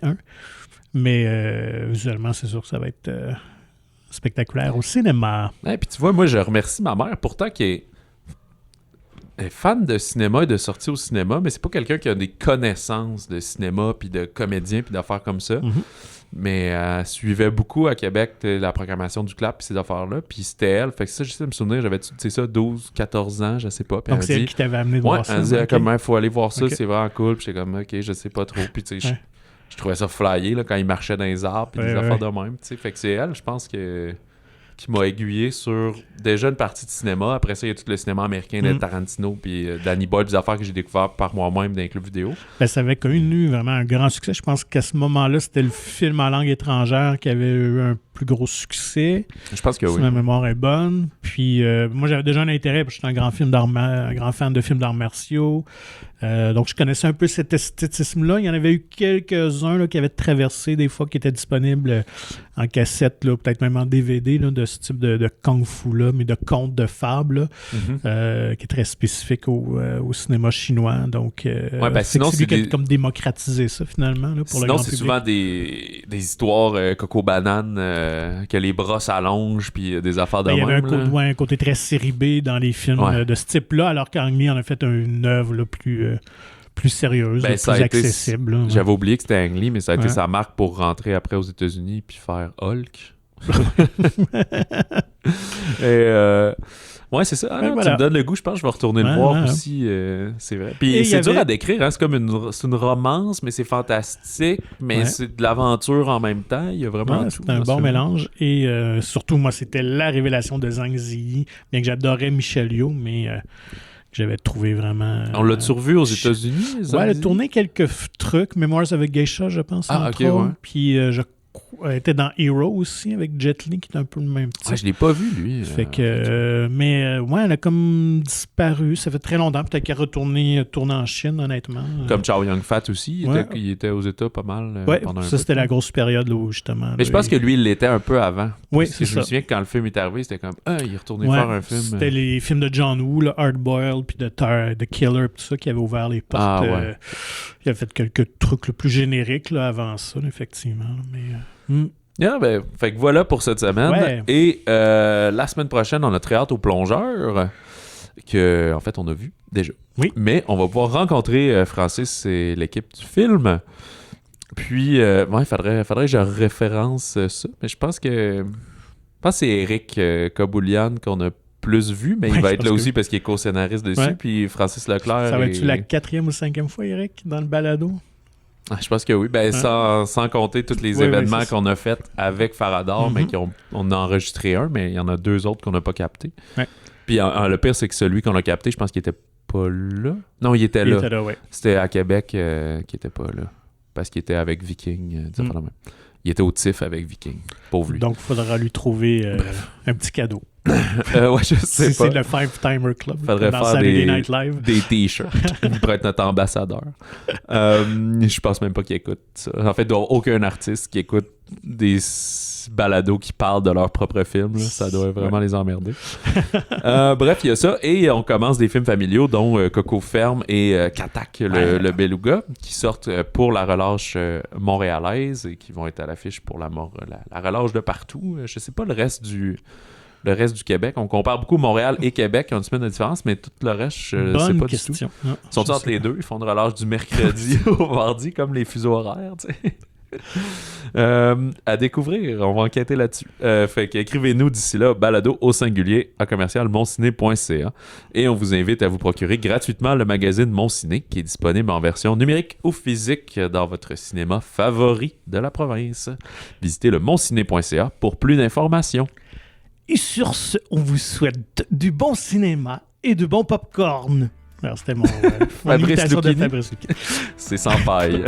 Mais visuellement, c'est sûr que ça va être spectaculaire au cinéma. Puis tu vois, moi, je remercie ma mère, pourtant, qui est fan de cinéma et de sorties au cinéma, mais c'est pas quelqu'un qui a des connaissances de cinéma, puis de comédiens, puis d'affaires comme ça. Mm-hmm. Mais elle suivait beaucoup à Québec la programmation du Clap, puis ces affaires-là, puis c'était elle. Fait que ça, j'essaie de me souvenir, j'avais, tu sais ça, 12, 14 ans, je sais pas. Puis donc c'est elle qui t'avait amené de voir ça. Elle disait, il faut aller voir ça, c'est vraiment cool. Puis j'étais comme, OK, je sais pas trop. Puis tu sais, je trouvais ça flyé là, quand il marchait dans les arbres, puis des affaires de même. Tu sais, fait que c'est elle, je pense qui m'a aiguillé sur déjà une partie de cinéma. Après ça, il y a tout le cinéma américain de Tarantino puis Danny Boyle, des affaires que j'ai découvertes par moi-même dans les clubs vidéo. Ça avait connu vraiment un grand succès. Je pense qu'à ce moment-là, c'était le film en langue étrangère qui avait eu un plus gros succès. Je pense que si oui. ma mémoire est bonne. Puis moi, j'avais déjà un intérêt, parce que j'étais un grand fan de films d'arts martiaux. Donc, je connaissais un peu cet esthétisme-là. Il y en avait eu quelques-uns là, qui avaient traversé des fois, qui étaient disponibles en cassette, là, peut-être même en DVD, là, de ce type de kung-fu-là, mais de contes de fables, qui est très spécifique au cinéma chinois. Donc, sinon, c'est lui qui a comme démocratisé ça, finalement, là, pour le grand public. Sinon, c'est souvent des histoires coco-banane, que les bras s'allongent, puis des affaires de même. Il y avait un côté très série B dans les films de ce type-là, alors qu'Ang Lee en a fait une œuvre là, plus sérieuse, plus accessible. J'avais oublié que c'était Ang Lee, mais ça a été sa marque pour rentrer après aux États-Unis puis faire Hulk. Et c'est ça. Tu me donnes le goût, je pense que je vais retourner le voir aussi. C'est vrai. Puis c'est dur à décrire, hein? C'est comme une romance, mais c'est fantastique, mais c'est de l'aventure en même temps. Il y a vraiment tout. C'est un bon mélange. Et surtout, moi, c'était la révélation de Zhang Ziyi, bien que j'adorais Michel Yeoh, mais que j'avais trouvé vraiment... On l'a-tu revu aux États-Unis? Elle a tourné quelques trucs. Memoirs avec Geisha, je pense. Puis elle était dans Hero aussi, avec Jet Li, qui est un peu le même type. Je l'ai pas vu, lui. Fait que... elle a comme disparu. Ça fait très longtemps. Peut-être qu'elle a tourné en Chine, honnêtement. Comme Chow Yun-Fat aussi. Il était aux États pas mal pendant un peu. Ça, c'était la grosse période, là, où justement... Mais je pense que lui, il l'était un peu avant. Oui, c'est ça. Je me souviens que quand le film est arrivé, c'était comme... il est retourné faire un film. C'était les films de John Woo, Hard Boiled, puis de Killer, tout ça, qui avait ouvert les portes. Il a fait quelques trucs plus génériques là, avant ça, là, effectivement. Mais... fait que voilà pour cette semaine. Ouais. Et la semaine prochaine, on a très hâte au plongeur, que en fait on a vu déjà. Oui. Mais on va pouvoir rencontrer Francis et l'équipe du film. Puis, il faudrait que je référence ça. Mais je pense que c'est Eric Kaboulian qu'on a plus vu, mais il va être là aussi parce qu'il est co-scénariste dessus. Ouais. Puis Francis Leclerc. Ça va être la 4e ou 5e fois, Eric, dans le balado? Je pense que oui. Sans compter tous les événements qu'on a faits avec Faradar, mais on a enregistré un, mais il y en a 2 autres qu'on n'a pas captés. Ouais. Puis le pire, c'est que celui qu'on a capté, je pense qu'il était pas là. Non, il était Il là. était là, ouais. C'était à Québec qui était pas là. Parce qu'il était avec Viking. Il était au TIFF avec Viking. Pauvre lui. Donc, il faudra lui trouver un petit cadeau. Ouais, je sais pas. C'est le Five Timer Club. Faudrait dans faire Saturday Night Live. des t-shirts. Il pourrait être notre ambassadeur. Je pense même pas qu'il écoute ça. En fait, il doit y avoir aucun artiste qui écoute des balados qui parlent de leur propre film. Là. Ça doit vraiment les emmerder. Bref, il y a ça. Et on commence des films familiaux, dont Coco Ferme et Katak, le Beluga, qui sortent pour la relâche montréalaise et qui vont être à l'affiche pour la relâche de partout. Je sais pas le reste du Québec. On compare beaucoup Montréal et Québec, qui ont une semaine de différence, mais tout le reste, je sais pas question. du tout. Non, Ils sont entre les deux. Ils font une relâche du mercredi au mardi, comme les fuseaux horaires, tu sais. À découvrir, on va enquêter là-dessus. Fait qu'écrivez-nous d'ici là, balado au singulier à commercial-monciné.ca, et on vous invite à vous procurer gratuitement le magazine Mon Ciné, qui est disponible en version numérique ou physique dans votre cinéma favori de la province. Visitez le monciné.ca pour plus d'informations. Et sur ce, on vous souhaite du bon cinéma et du bon popcorn. Alors, c'était mon imitation de Fabrice Luchini. C'est sans faille.